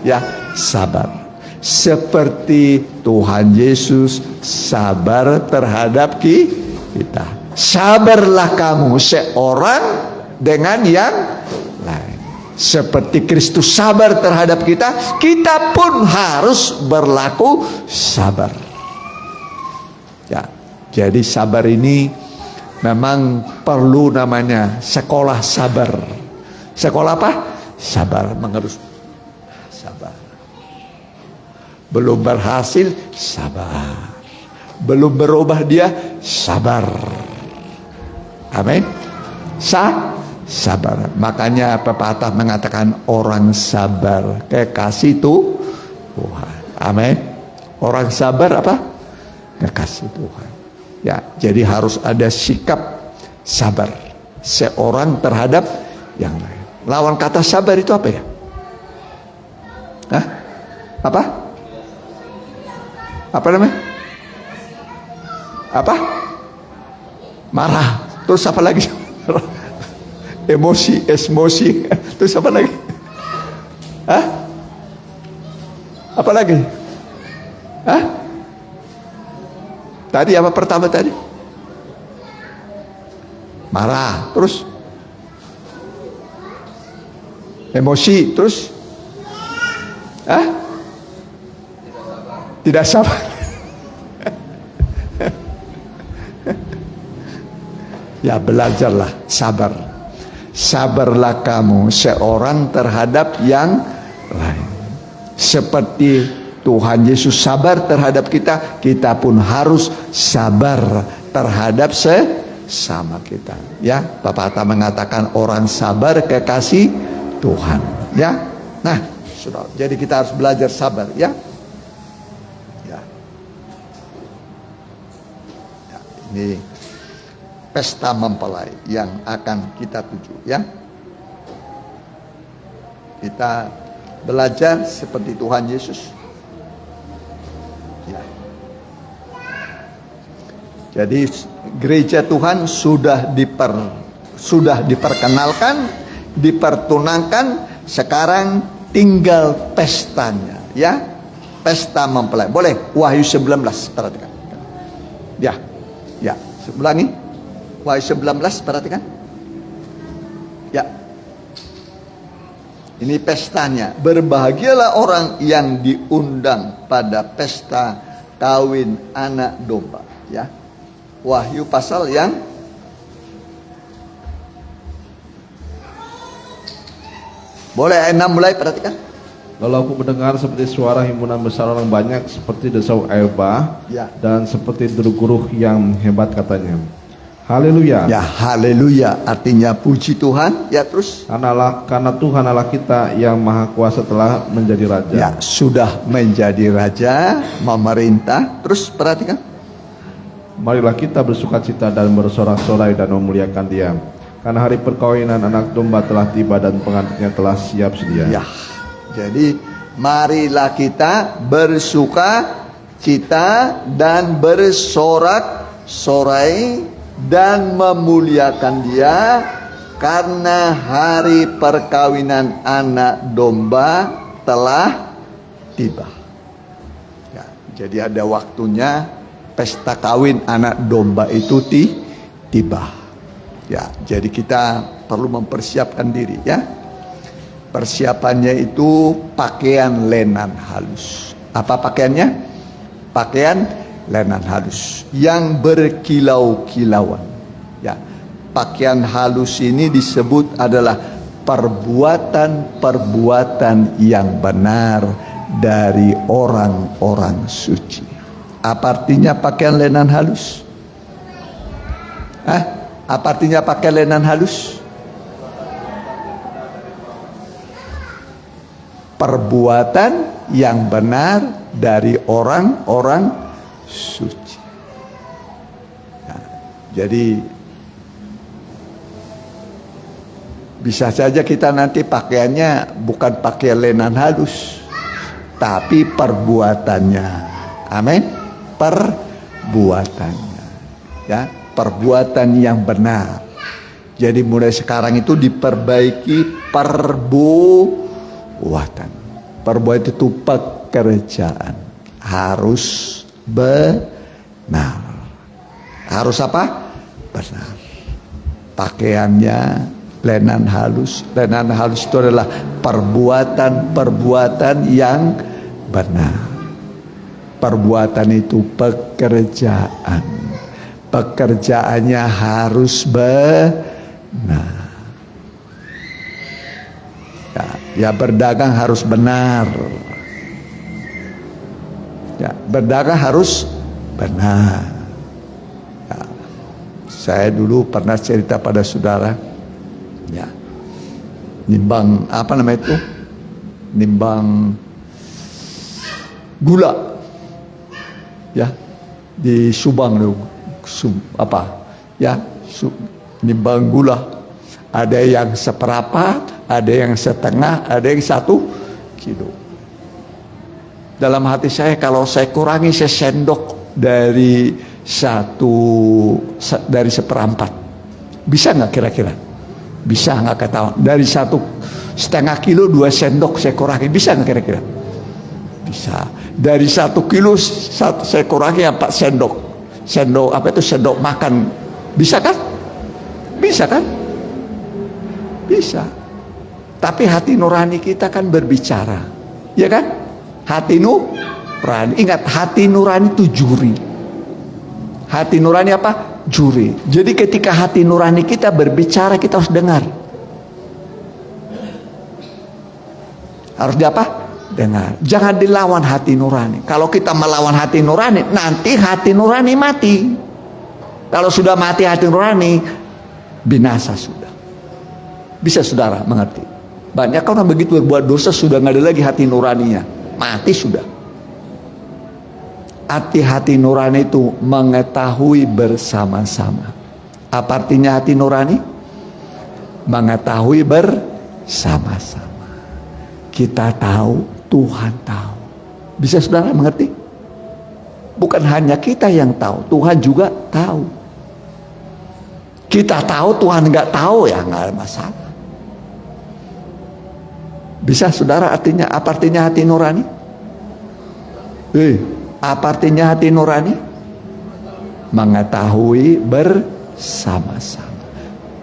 Ya, sabar. Seperti Tuhan Yesus sabar terhadap kita. Sabarlah kamu seorang dengan yang lain. Seperti Kristus sabar terhadap kita, kita pun harus berlaku sabar. Ya, jadi sabar ini memang perlu namanya sekolah sabar. Sekolah apa? Sabar, mengerus. Sabar. Belum berhasil, sabar. Belum berubah dia, sabar. Amin. Sabar. Makanya pepatah mengatakan orang sabar kekasih Tuhan. Amin. Orang sabar apa? Kekasih Tuhan. Ya, jadi harus ada sikap sabar seorang terhadap yang lain. Lawan kata sabar itu apa ya? Hah? Apa? Apa namanya? Apa? Marah. Terus apa lagi? Emosi. Terus apa lagi? Hah? Apa lagi? Hah? Tadi apa pertama tadi? Marah. Terus? Emosi. Terus? Hah? Tidak sabar. Ya, belajarlah sabar. Sabarlah kamu seorang terhadap yang lain. Seperti Tuhan Yesus sabar terhadap kita, kita pun harus sabar terhadap sesama kita. Ya, pepatah mengatakan orang sabar kekasih Tuhan. Ya, nah, sudah. Jadi kita harus belajar sabar. Ya, ini pesta mempelai yang akan kita tuju, ya. Kita belajar seperti Tuhan Yesus. Ya. Jadi gereja Tuhan sudah diperkenalkan, dipertunangkan, sekarang tinggal pestanya, ya. Pesta mempelai. Boleh Wahyu 19 perhatikan. Ya. Ulangi. Wahyu 19 perhatikan. Ya. Ini pestanya. Berbahagialah orang yang diundang pada pesta kawin anak domba, ya. Wahyu pasal yang boleh ayat 6 mulai, perhatikan. Lalu aku mendengar seperti suara himpunan besar orang banyak, seperti desau air bah, Ya. dan seperti deru-guruh yang hebat, katanya. Haleluya. Ya, haleluya artinya puji Tuhan. Ya, terus. Karena Tuhan Allah kita yang maha kuasa telah menjadi raja. Ya, sudah menjadi raja, memerintah. Terus perhatikan. Marilah kita bersukacita dan bersorak-sorai dan memuliakan Dia. Karena hari perkawinan anak domba telah tiba dan pengantinnya telah siap sedia. Ya. Jadi marilah kita bersukacita dan bersorak-sorai dan memuliakan Dia, karena hari perkawinan anak domba telah tiba. Ya, jadi ada waktunya pesta kawin anak domba itu tiba. Ya, jadi kita perlu mempersiapkan diri, ya. Persiapannya itu pakaian lenan halus. Apa pakaiannya? Pakaian lenan halus yang berkilau-kilauan. Ya, pakaian halus ini disebut adalah perbuatan-perbuatan yang benar dari orang-orang suci. Apa artinya pakaian lenan halus? Apa artinya pakaian lenan halus? Perbuatan yang benar dari orang-orang suci. Nah, jadi Bisa saja kita nanti pakaiannya bukan pakaian lenan halus, tapi perbuatannya. Amin. Perbuatannya. Ya, perbuatan yang benar. Jadi mulai sekarang itu diperbaiki perbuatan. Perbuatan itu pekerjaan. Harus benar. Harus apa? Benar. Pakaiannya lenan halus. Lenan halus itu adalah perbuatan-perbuatan yang benar. Perbuatan itu pekerjaan. Pekerjaannya harus benar. Ya, berdagang harus benar. Ya, berdagang harus benar. Ya, saya dulu pernah cerita pada saudara, ya, nimbang apa namanya itu, nimbang gula, ya, di Subang tuh, nimbang gula. Ada yang seperempat, ada yang setengah, ada yang 1 kilo. Dalam hati saya, kalau saya kurangi sesendok dari seperempat, bisa nggak kira-kira? Bisa nggak ketahuan? Dari 1,5 kilo 2 sendok saya kurangi, bisa nggak kira-kira? Bisa. Dari 1 kilo saya kurangi 4 sendok. Sendok apa itu? Sendok makan. Bisa kan? Bisa kan? Bisa. Tapi hati nurani kita kan berbicara, ya kan? Hati nurani. Ingat, hati nurani itu juri. Hati nurani apa? Juri. Jadi ketika hati nurani kita berbicara, kita harus dengar. Harus apa? Dengar. Jangan dilawan hati nurani. Kalau kita melawan hati nurani, nanti hati nurani mati. Kalau sudah mati hati nurani, binasa sudah. Bisa saudara mengerti? Banyak orang begitu berbuat dosa, sudah nggak ada lagi hati nuraninya, mati sudah. Hati nurani itu mengetahui bersama-sama. Apa artinya hati nurani? Mengetahui bersama-sama. Kita tahu, Tuhan tahu. Bisa saudara mengerti? Bukan hanya kita yang tahu, Tuhan juga tahu. Kita tahu, Tuhan nggak tahu, ya nggak ada masalah. Bisa saudara artinya, apa artinya hati nurani? Apa artinya hati nurani? Mengetahui bersama-sama.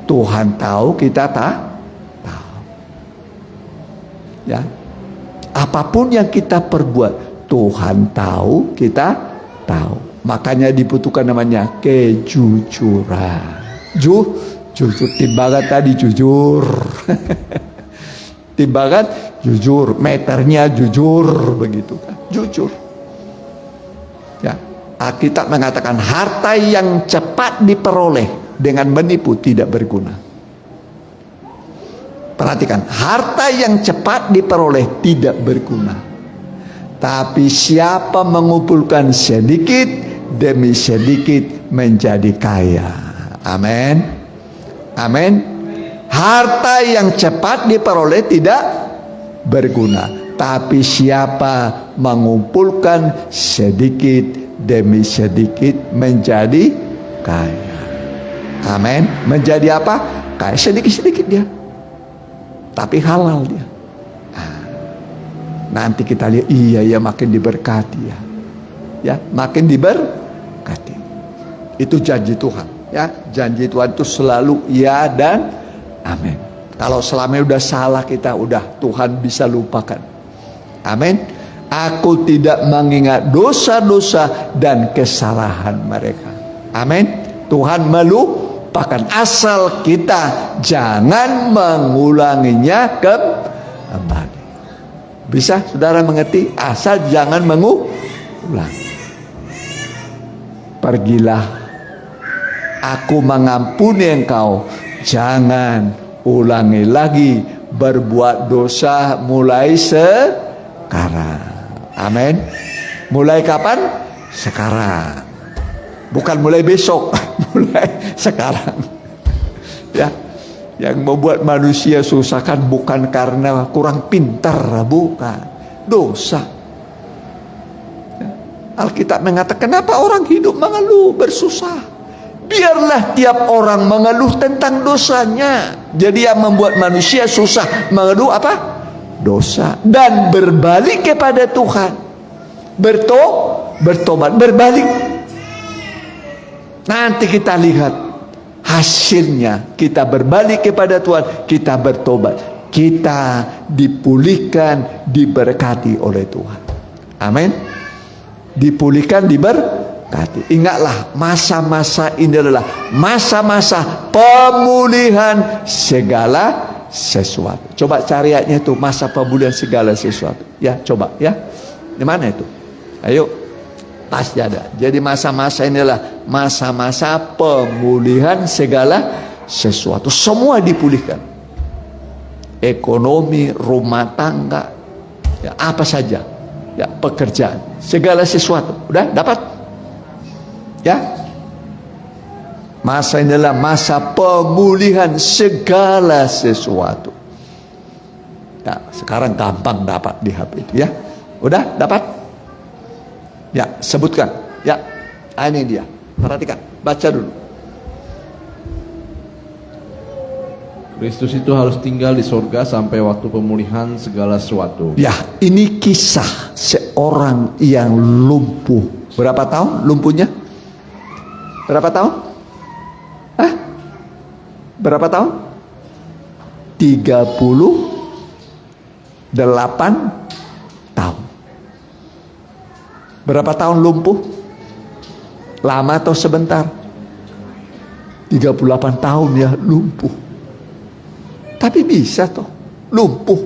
Tuhan tahu, kita tahu. Ya, apapun yang kita perbuat, Tuhan tahu, kita tahu. Makanya dibutuhkan namanya kejujuran. Jujur, timbangan tadi jujur. Timbangan jujur, meternya jujur, begitu kan? Jujur. Ya, Alkitab mengatakan harta yang cepat diperoleh dengan menipu tidak berguna. Perhatikan, harta yang cepat diperoleh tidak berguna. Tapi siapa mengumpulkan sedikit demi sedikit menjadi kaya. Amin. Amin. Harta yang cepat diperoleh tidak berguna, tapi siapa mengumpulkan sedikit demi sedikit menjadi kaya. Amin. Menjadi apa? Kaya sedikit-sedikit dia, tapi halal dia. Nanti kita lihat, iya makin diberkati ya, makin diberkati. Itu janji Tuhan, ya. Janji Tuhan itu selalu ya dan amin. Kalau selama udah salah kita, udah Tuhan bisa lupakan. Amin. Aku tidak mengingat dosa-dosa dan kesalahan mereka. Amin. Tuhan melupakan, asal kita jangan mengulanginya kembali. Bisa saudara mengerti? Asal jangan mengulang. Pergilah, aku mengampuni engkau. Jangan ulangi lagi berbuat dosa mulai sekarang. Amin. Mulai kapan? Sekarang. Bukan mulai besok, mulai sekarang. Ya. Yang membuat manusia susah kan bukan karena kurang pintar, bukan. Dosa. Alkitab mengatakan, kenapa orang hidup mengeluh, bersusah? Biarlah tiap orang mengeluh tentang dosanya. Jadi yang membuat manusia susah mengeluh apa? Dosa. Dan berbalik kepada Tuhan. Bertobat, berbalik. Nanti kita lihat hasilnya. Kita berbalik kepada Tuhan, kita bertobat, kita dipulihkan, diberkati oleh Tuhan. Amin. Dipulihkan, diberkati. Ingatlah, masa-masa ini adalah masa-masa pemulihan segala sesuatu. Coba cari ayatnya itu, masa pemulihan segala sesuatu. Ya, coba ya. Di mana itu? Ayo. Pasti ada. Jadi masa-masa inilah masa-masa pemulihan segala sesuatu. Semua dipulihkan. Ekonomi, rumah tangga, ya, apa saja. Ya, pekerjaan, segala sesuatu. Udah dapat? Ya. Masa inilah masa pemulihan segala sesuatu. Ya, sekarang gampang dapat di HP itu ya. Udah dapat? Ya, sebutkan. Ya, ini dia. Perhatikan, baca dulu. Kristus itu harus tinggal di sorga sampai waktu pemulihan segala sesuatu. Ya, ini kisah seorang yang lumpuh. Berapa tahun lumpuhnya? Berapa tahun? Hah? Berapa tahun? 38 tahun. Berapa tahun lumpuh? Lama atau sebentar? 38 tahun ya lumpuh. Tapi bisa toh lumpuh.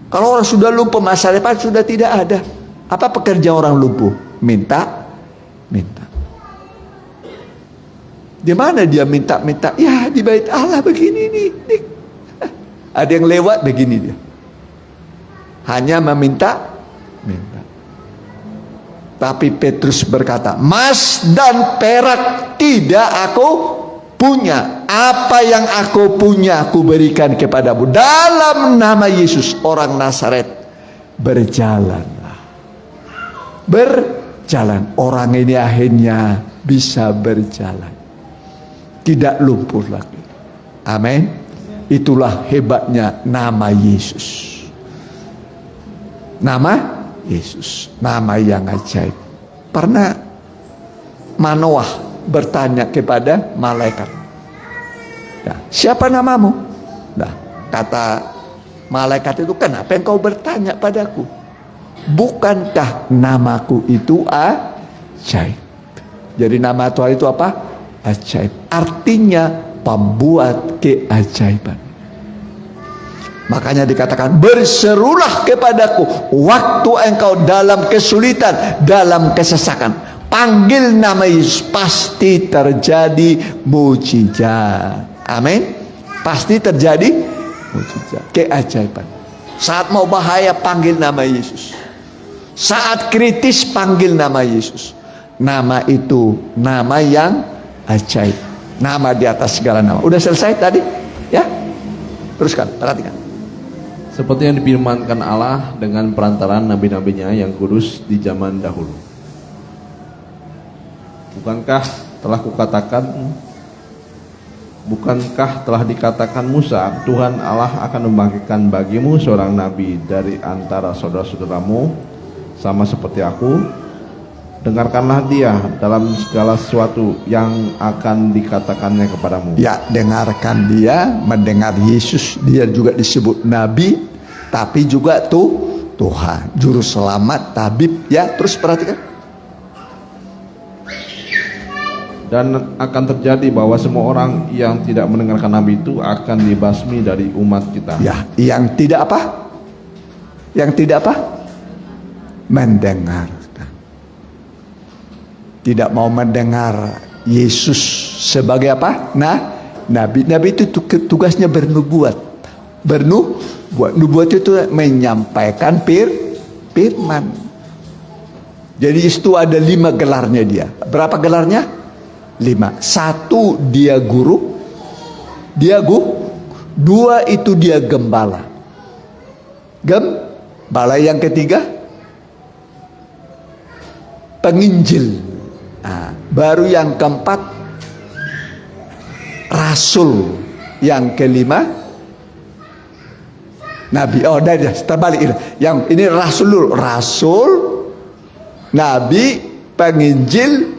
Kalau orang sudah lumpuh, masa depan sudah tidak ada. Apa pekerjaan orang lumpuh? Minta. Di mana dia minta? Ya di bait Allah begini nih. Ada yang lewat begini dia. Hanya meminta. Tapi Petrus berkata, emas dan perak tidak aku punya. Apa yang aku punya aku berikan kepadamu. Dalam nama Yesus orang Nazaret, berjalanlah. Berjalan. Orang ini akhirnya bisa berjalan. Tidak lumpuh lagi. Amin. Itulah hebatnya nama Yesus. Nama Yesus. Nama yang ajaib. Pernah Manoah bertanya kepada malaikat, nah, siapa namamu? Nah, kata malaikat itu, kenapa engkau bertanya padaku? Bukankah namaku itu ajaib? Jadi nama Tuhan itu apa? Ajaib. Artinya pembuat keajaiban. Makanya dikatakan, berserulah kepadaku waktu engkau dalam kesulitan, dalam kesesakan. Panggil nama Yesus, pasti terjadi mujizat. Amin. Pasti terjadi mujizat, keajaiban. Saat mau bahaya, panggil nama Yesus. Saat kritis, panggil nama Yesus. Nama itu nama yang ajaib. Nama di atas segala nama. Udah selesai tadi? Ya. Teruskan, perhatikan. Seperti yang difirmankan Allah dengan perantaraan nabi-nabinya yang kudus di zaman dahulu. Bukankah telah dikatakan Musa, Tuhan Allah akan membangkitkan bagimu seorang nabi dari antara saudara-saudaramu, sama seperti aku. Dengarkanlah dia dalam segala sesuatu yang akan dikatakannya kepadamu. Ya, dengarkan dia, mendengar Yesus. Dia juga disebut nabi, tapi juga Tuhan, juru selamat, tabib. Ya, terus perhatikan. Dan akan terjadi bahwa semua orang yang tidak mendengarkan nabi itu akan dibasmi dari umat kita. Ya, yang tidak apa? Yang tidak apa? Mendengarkan. Tidak mau mendengar Yesus sebagai apa? Nah, nabi. Nabi itu tugasnya bernubuat. Nubuat itu menyampaikan firman. Jadi itu ada 5 gelarnya dia. Berapa gelarnya? 5. 1, dia guru. Dua itu dia gembala. Gembala yang ketiga penginjil. Nah, baru yang keempat rasul. Yang kelima nabi. Oh, dah terbalik. Yang ini rasul dulu. Rasul, nabi, penginjil,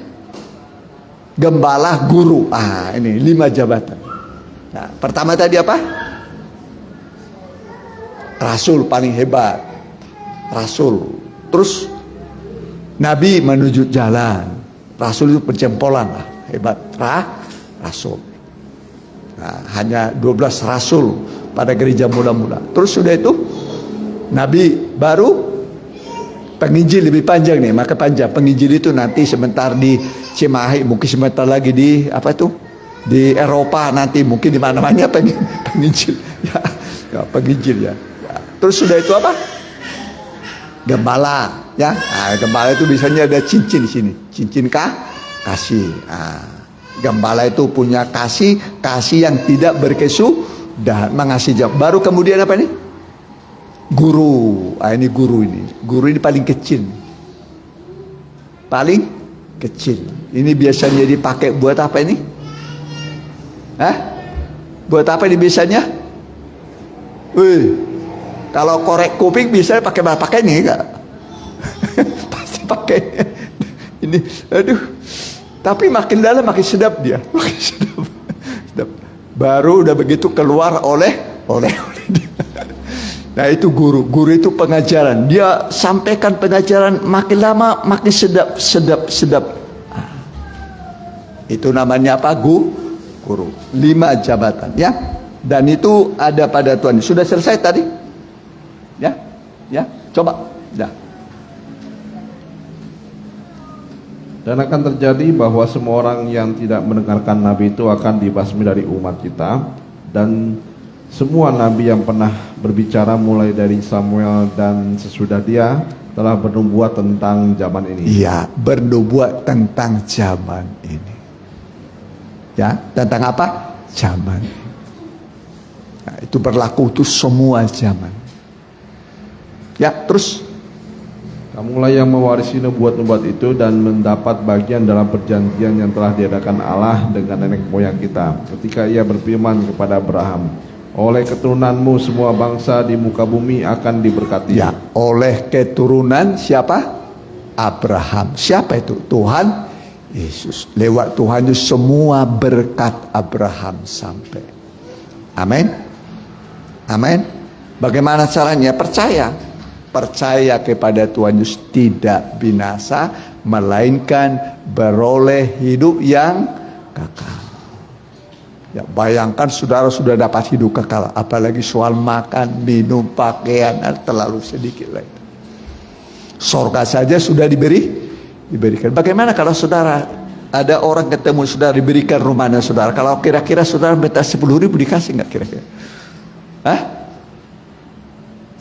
gembala, guru. Ini 5 jabatan. Nah, pertama tadi apa? Rasul paling hebat. Rasul. Terus nabi menuju jalan. Rasul itu penjempolan lah. Hebat. Rasul. Nah, hanya 12 rasul pada gereja mula-mula. Terus sudah itu nabi baru penginjil lebih panjang nih, maka panjang. Penginjil itu nanti sebentar di Cimahi, mungkin sebentar lagi di apa itu? Di Eropa, nanti mungkin di mana-mana penginjil. Ya, penginjil ya. Terus sudah itu apa? Gembala, ya. Nah, gembala itu biasanya ada cincin di sini. Cincin kasih. Gembala itu punya kasih yang tidak berkesudahan, mengasihi jawab. Baru kemudian apa nih? Guru. Ini guru ini. Guru ini paling kecil. Paling kecil. Ini biasanya dipakai buat apa ini? Buat apa ini biasanya? Kalau korek kuping bisa pakai ini enggak? Pasti pakai. Ini aduh. Tapi makin dalam makin sedap dia. Makin sedap. Baru udah begitu keluar oleh dia. Nah, itu guru. Guru itu pengajaran. Dia sampaikan pengajaran makin lama makin sedap. Itu namanya apa? Guru. 5 jabatan, ya. Dan itu ada pada Tuhan. Sudah selesai tadi? Ya. Coba. Ya. Dan akan terjadi bahwa semua orang yang tidak mendengarkan nabi itu akan dibasmi dari umat kita. Dan semua nabi yang pernah berbicara mulai dari Samuel dan sesudah dia telah bernubuat tentang zaman ini. Iya, bernubuat tentang zaman ini. Ya, tentang apa? Zaman. Nah, itu berlaku untuk semua zaman. Ya, terus Kamulah yang mewarisi nubuat-nubuat itu dan mendapat bagian dalam perjanjian yang telah diadakan Allah dengan nenek moyang kita ketika ia berfirman kepada Abraham, oleh keturunanmu semua bangsa di muka bumi akan diberkati. Ya, oleh keturunan siapa? Abraham. Siapa itu? Tuhan Yesus. Lewat Tuhan Yesus semua berkat Abraham sampai. Amin. Amin. Bagaimana caranya? Percaya kepada Tuhan Yesus, tidak binasa, melainkan beroleh hidup yang kekal. Ya, bayangkan saudara sudah dapat hidup kekal, apalagi soal makan, minum, pakaian, terlalu sedikit lagi. Sorga saja sudah diberikan. Bagaimana kalau saudara ada orang ketemu saudara diberikan rumahnya saudara? Kalau kira-kira saudara minta 10.000 dikasih nggak kira-kira?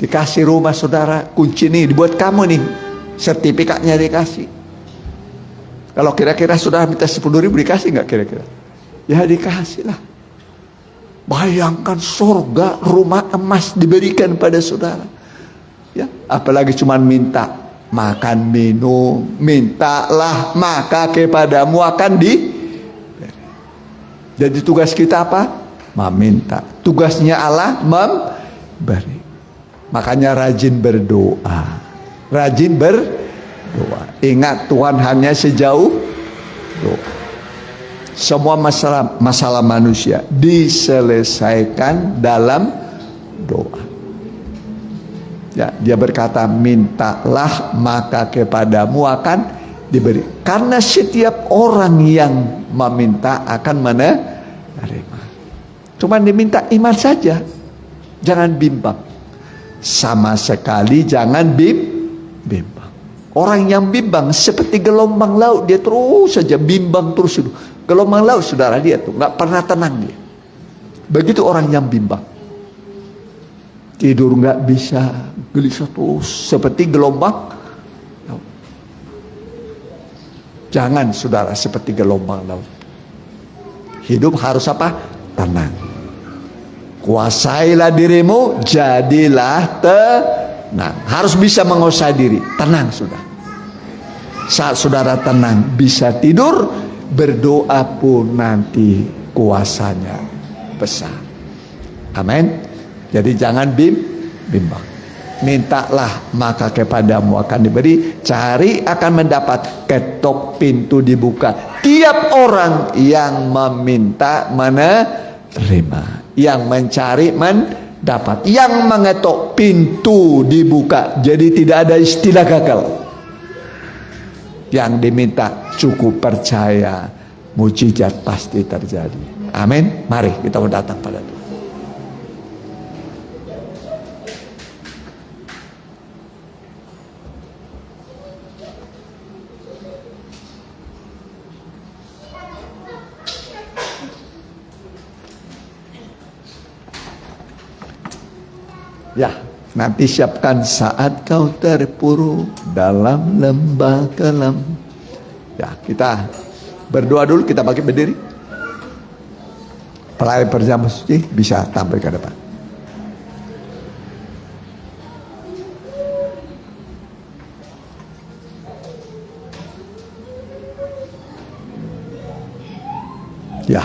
Dikasih rumah saudara, kunci nih dibuat kamu nih, sertifikatnya dikasih. Kalau kira-kira saudara minta 10.000 dikasih nggak kira-kira? Ya dikasih lah. Bayangkan surga, rumah emas diberikan pada saudara. Ya, apalagi cuma minta makan minum, mintalah maka kepadamu akan Jadi tugas kita apa? Meminta. Tugasnya Allah memberi. Makanya rajin berdoa. Ingat, Tuhan hanya sejauh doa. Semua masalah manusia diselesaikan dalam doa. Ya, dia berkata, mintalah maka kepadamu akan diberi. Karena setiap orang yang meminta akan menerima. Cuma diminta iman saja. Jangan bimbang. Sama sekali jangan bimbang. Orang yang bimbang seperti gelombang laut, dia terus saja bimbang terus. Gelombang laut saudara, dia tuh nggak pernah tenang dia. Begitu orang yang bimbang, tidur nggak bisa, gelisah terus seperti gelombang laut. Jangan saudara seperti gelombang laut. Hidup harus apa? Tenang. Kuasailah dirimu, jadilah tenang. Harus bisa menguasai diri. Tenang sudah. Saat saudara tenang, bisa tidur, berdoa pun nanti kuasanya besar. Amin. Jadi jangan bimbang. Mintalah maka kepadamu akan diberi, cari akan mendapat, ketok pintu dibuka. Tiap orang yang meminta menerima, yang mencari mendapat, yang mengetok pintu dibuka. Jadi tidak ada istilah gagal. Yang diminta cukup percaya, mujizat pasti terjadi. Amin. Mari kita datang pada Tuhan. Ya, nanti siapkan saat kau terpuruk dalam lembah kelam. Ya, kita berdoa dulu, kita bagi berdiri. Pelayan perjamuan suci bisa tampil ke depan. Ya.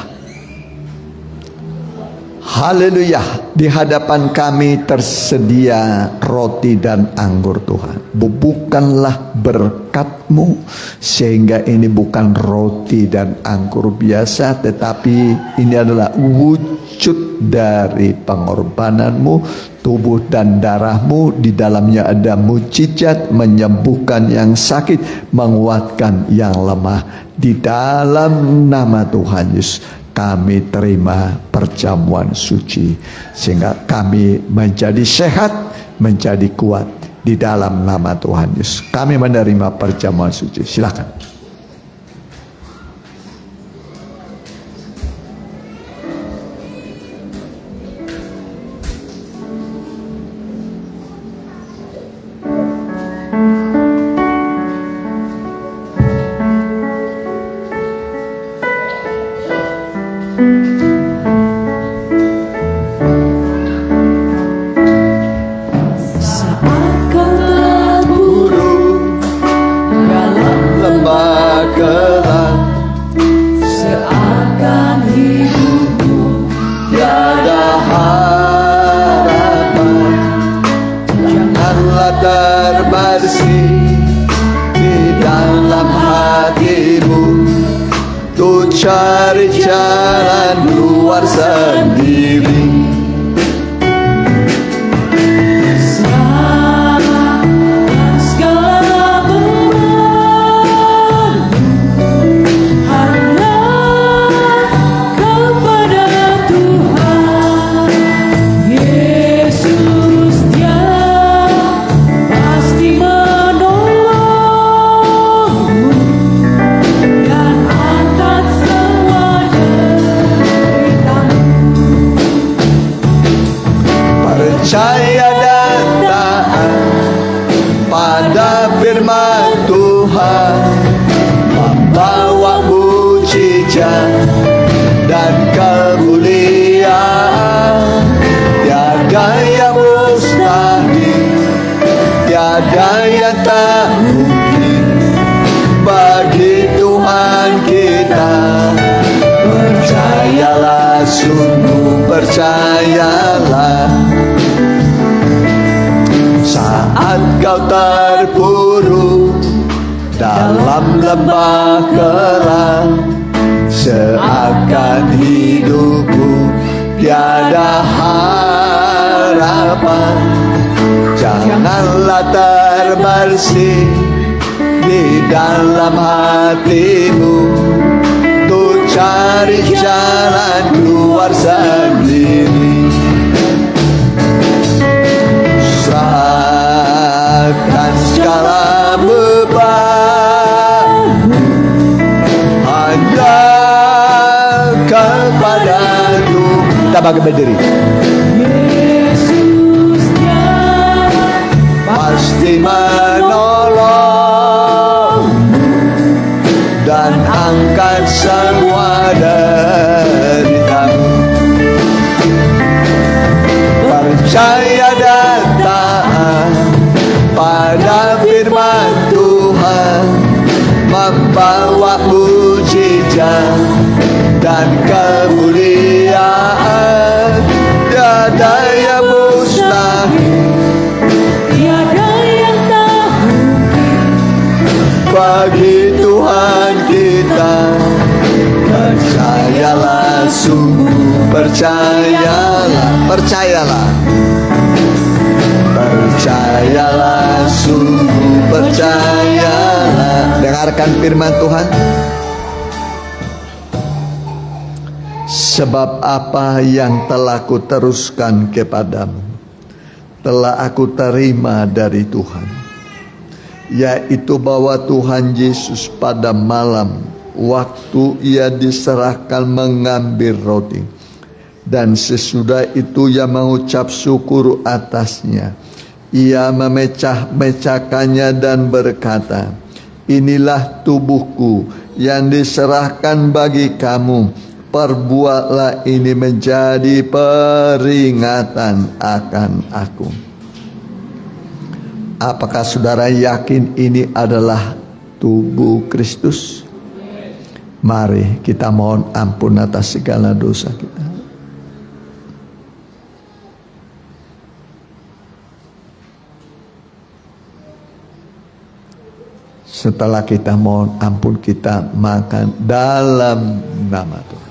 Haleluya, di hadapan kami tersedia roti dan anggur Tuhan. Bubuhkanlah berkat-Mu sehingga ini bukan roti dan anggur biasa, tetapi ini adalah wujud dari pengorbanan-Mu, tubuh dan darah-Mu. Di dalamnya ada mujizat, menyembuhkan yang sakit, menguatkan yang lemah. Di dalam nama Tuhan Yesus kami terima perjamuan suci sehingga kami menjadi sehat, menjadi kuat di dalam nama Tuhan Yesus. Kami menerima perjamuan suci. Silakan. Cari jalan keluar sendiri. Serahkan segala beban hanya kepada Tuhan Yesus. Dia pasti menolongmu dan angkat semua deritamu. Percaya dan taat pada firman Tuhan, membawa mujizat dan kemuliaan. Tiada yang mustahil, tiada yang tak mungkin bagi Tuhan kita. Percayalah, sungguh percayalah. Saat kau terpuruk dalam lembah kelam, seakan hidupku tiada harapan, janganlah terbersih di dalam hatimu untuk cari jalan keluar sendiri. Serahkan segala beban hanya kepada Tuhan. Kita bagi berdiri. Yesus dia Pasti menolong dan angkat semua deritamu. percayalah, percayalah. Percayalah, sungguh percayalah. Dengarkan firman Tuhan. Sebab apa yang telah kuteruskan kepadamu telah aku terima dari Tuhan, yaitu bahwa Tuhan Yesus pada malam waktu ia diserahkan mengambil roti, dan sesudah itu ia mengucap syukur atasnya. Ia memecah-mecahkannya dan berkata, inilah tubuhku yang diserahkan bagi kamu. Perbuatlah ini menjadi peringatan akan aku. Apakah saudara yakin ini adalah tubuh Kristus? Mari kita mohon ampun atas segala dosa kita. Setelah kita mohon ampun, kita makan dalam nama Tuhan.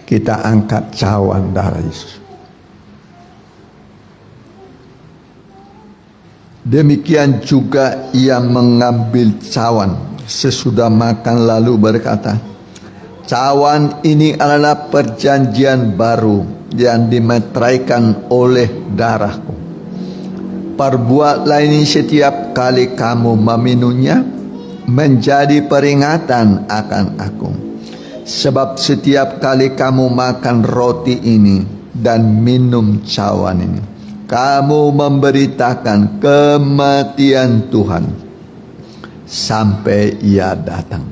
Kita angkat cawan darah Yesus. Demikian juga ia mengambil cawan sesudah makan lalu berkata, cawan ini adalah perjanjian baru yang dimeteraikan oleh darahku. Perbuatlah ini setiap kali kamu meminumnya menjadi peringatan akan aku. Sebab setiap kali kamu makan roti ini dan minum cawan ini, kamu memberitakan kematian Tuhan sampai ia datang.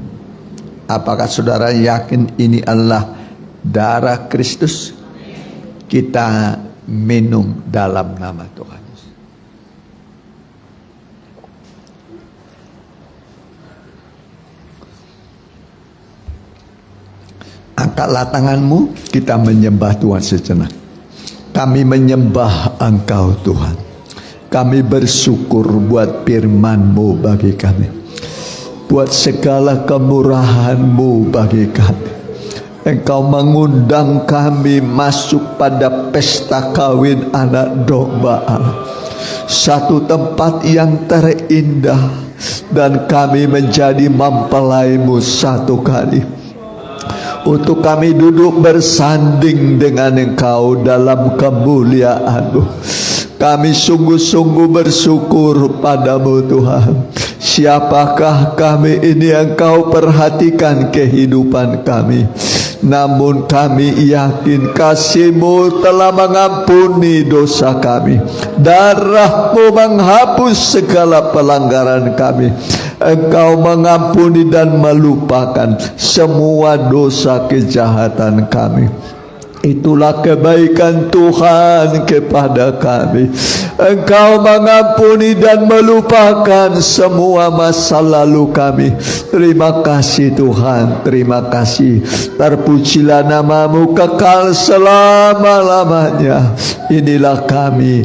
Apakah saudara yakin ini adalah darah Kristus? Kita minum dalam nama Tuhan. Angkatlah tanganmu, kita menyembah Tuhan sejenak. Kami menyembah Engkau Tuhan. Kami bersyukur buat firman-Mu bagi kami, buat segala kemurahan-Mu bagi kami. Engkau mengundang kami masuk pada pesta kawin anak domba Allah, satu tempat yang terindah, dan kami menjadi mempelai-Mu satu kali. Untuk kami duduk bersanding dengan Engkau dalam kemuliaan-Mu. Kami sungguh-sungguh bersyukur padamu Tuhan. Siapakah kami ini yang Kau perhatikan kehidupan kami? Namun kami yakin kasih-Mu telah mengampuni dosa kami. Darah-Mu menghapus segala pelanggaran kami. Engkau mengampuni dan melupakan semua dosa kejahatan kami. Itulah kebaikan Tuhan kepada kami. Engkau mengampuni dan melupakan semua masa lalu kami. Terima kasih Tuhan, terima kasih. Terpujilah nama-Mu kekal selama-lamanya. Inilah kami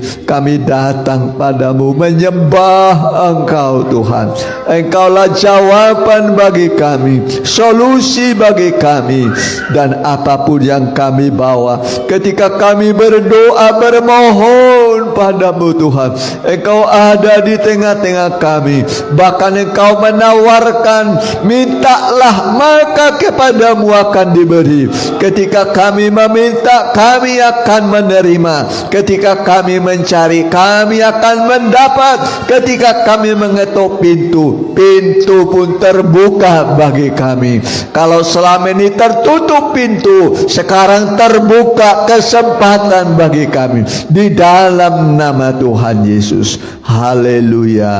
datang padamu menyembah Engkau Tuhan. Engkaulah jawaban bagi kami, solusi bagi kami, dan apapun yang kami bawa ketika kami berdoa bermohon padamu Tuhan, Engkau ada di tengah-tengah kami. Bahkan Engkau menawarkan, mintalah maka kepadamu akan diberi. Ketika kami meminta, kami akan menerima. Ketika kami mencari, kami akan mendapat. Ketika kami mengetuk pintu, pintu pun terbuka bagi kami. Kalau selama ini tertutup pintu, sekarang terbuka kesempatan bagi kami di dalam nama Tuhan Yesus. Haleluya.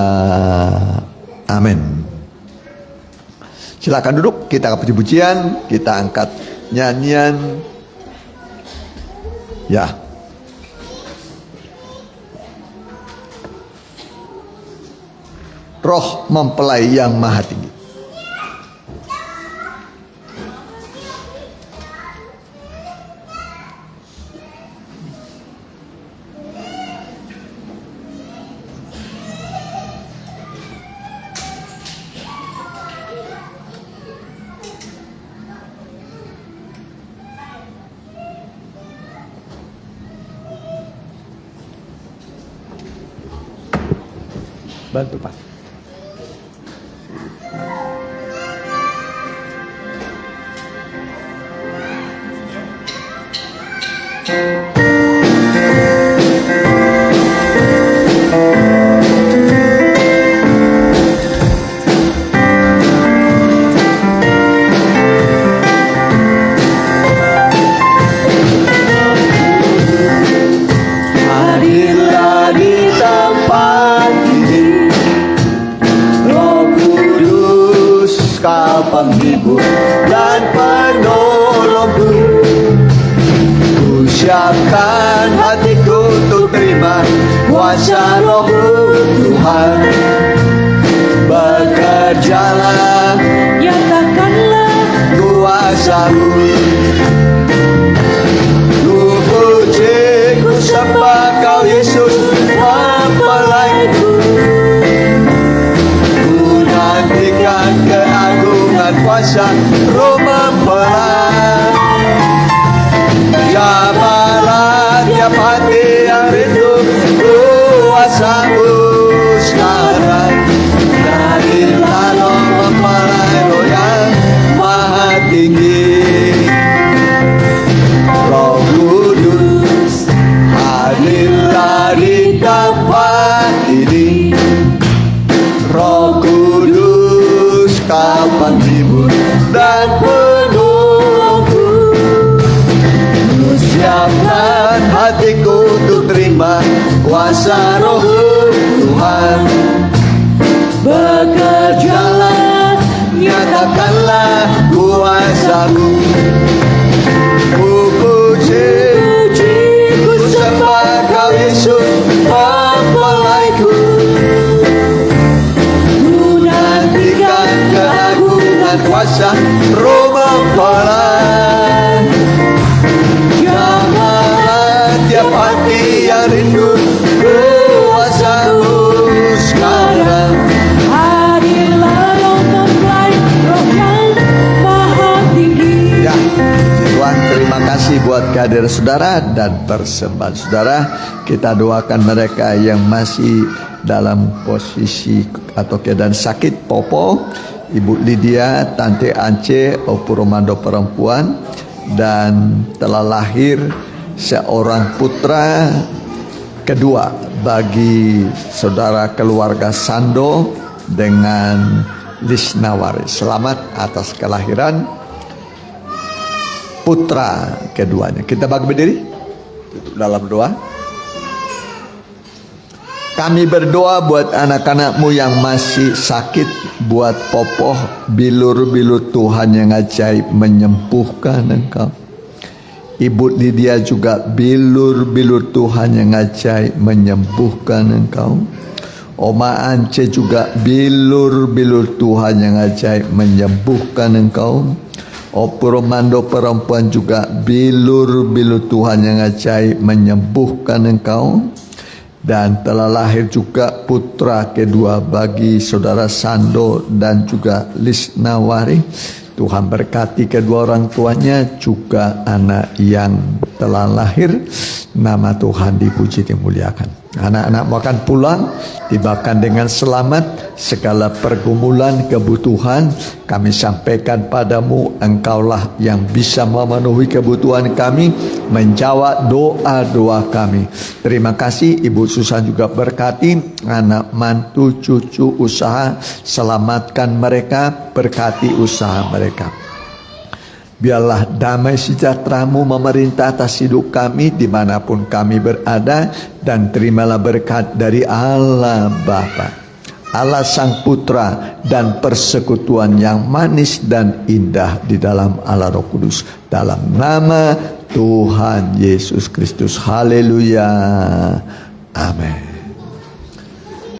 Amin. Silakan duduk, kita angkat puji-pujian, kita angkat nyanyian. Ya. Roh mempelai yang maha tinggi. bantu Pak. Hadirlah di tempat ini, Roh Kudus, Kau penghibur dan penolongku. Ku siapkan hatiku untuk terima kuasa Roh-Mu Tuhan. Bekerjalah, nyatakanlah kuasa-Mu. Ku puji, ku sembah Kau Yesus mempelaiku. Ku nantikan keagungan kuasa Roh mempelai. Jamalah tiap hati yang rindu kuasa-Mu sekarang. Hadirlah Roh mempelai, Roh yang maha tinggi. Roh Kudus, hadirlah di tempat ini. Roh Kudus, Kau penghibur dan penolongku. Ku siapkan hatiku untuk terima kuasa Roh Tuhan. Bekerjalah, nyatakanlah kuasa-Mu. Ku puji, ku sembah Kau Yesus mempelaiku. Ku nantikan keagungan kuasa Roh mempelai. Janganlah tiap hati yang rindu kuasa-Mu sekarang. Hadirlah Roh mempelai, Roh yang maha tinggi. Ya, Tuhan terima kasih buat kehadiran saudara dan persembahan saudara. Kita doakan mereka yang masih dalam posisi atau keadaan sakit, Popo, Ibu Lydia, Tante Ance, Opu Romando perempuan, dan telah lahir seorang putra kedua bagi saudara keluarga Sando dengan Lisnawari. Selamat atas kelahiran putra keduanya. Kita bagi berdiri dalam doa. Kami berdoa buat anak-anakmu yang masih sakit, buat Popoh, bilur-bilur Tuhan yang ajaib menyembuhkan engkau. Ibu Lydia juga bilur-bilur Tuhan yang ajaib menyembuhkan engkau. Oma Ance juga bilur-bilur Tuhan yang ajaib menyembuhkan engkau. Opu Romando perempuan juga bilur-bilur Tuhan yang ajaib menyembuhkan engkau. Dan telah lahir juga putra kedua bagi saudara Sando dan juga Lisnawari. Tuhan berkati kedua orang tuanya, juga anak yang telah lahir. Nama Tuhan dipuji dimuliakan. Anak-anakmu akan pulang, tibakan dengan selamat. Segala pergumulan, kebutuhan kami sampaikan padamu. Engkaulah yang bisa memenuhi kebutuhan kami, menjawab doa-doa kami. Terima kasih. Ibu Susan juga berkati anak, mantu, cucu, usaha. Selamatkan mereka, berkati usaha mereka. Biarlah damai sejahtera-Mu memerintah atas hidup kami dimanapun kami berada. Dan terimalah berkat dari Allah Bapa, Allah Sang Putra, dan persekutuan yang manis dan indah di dalam Allah Roh Kudus. Dalam nama Tuhan Yesus Kristus. Haleluya. Amin.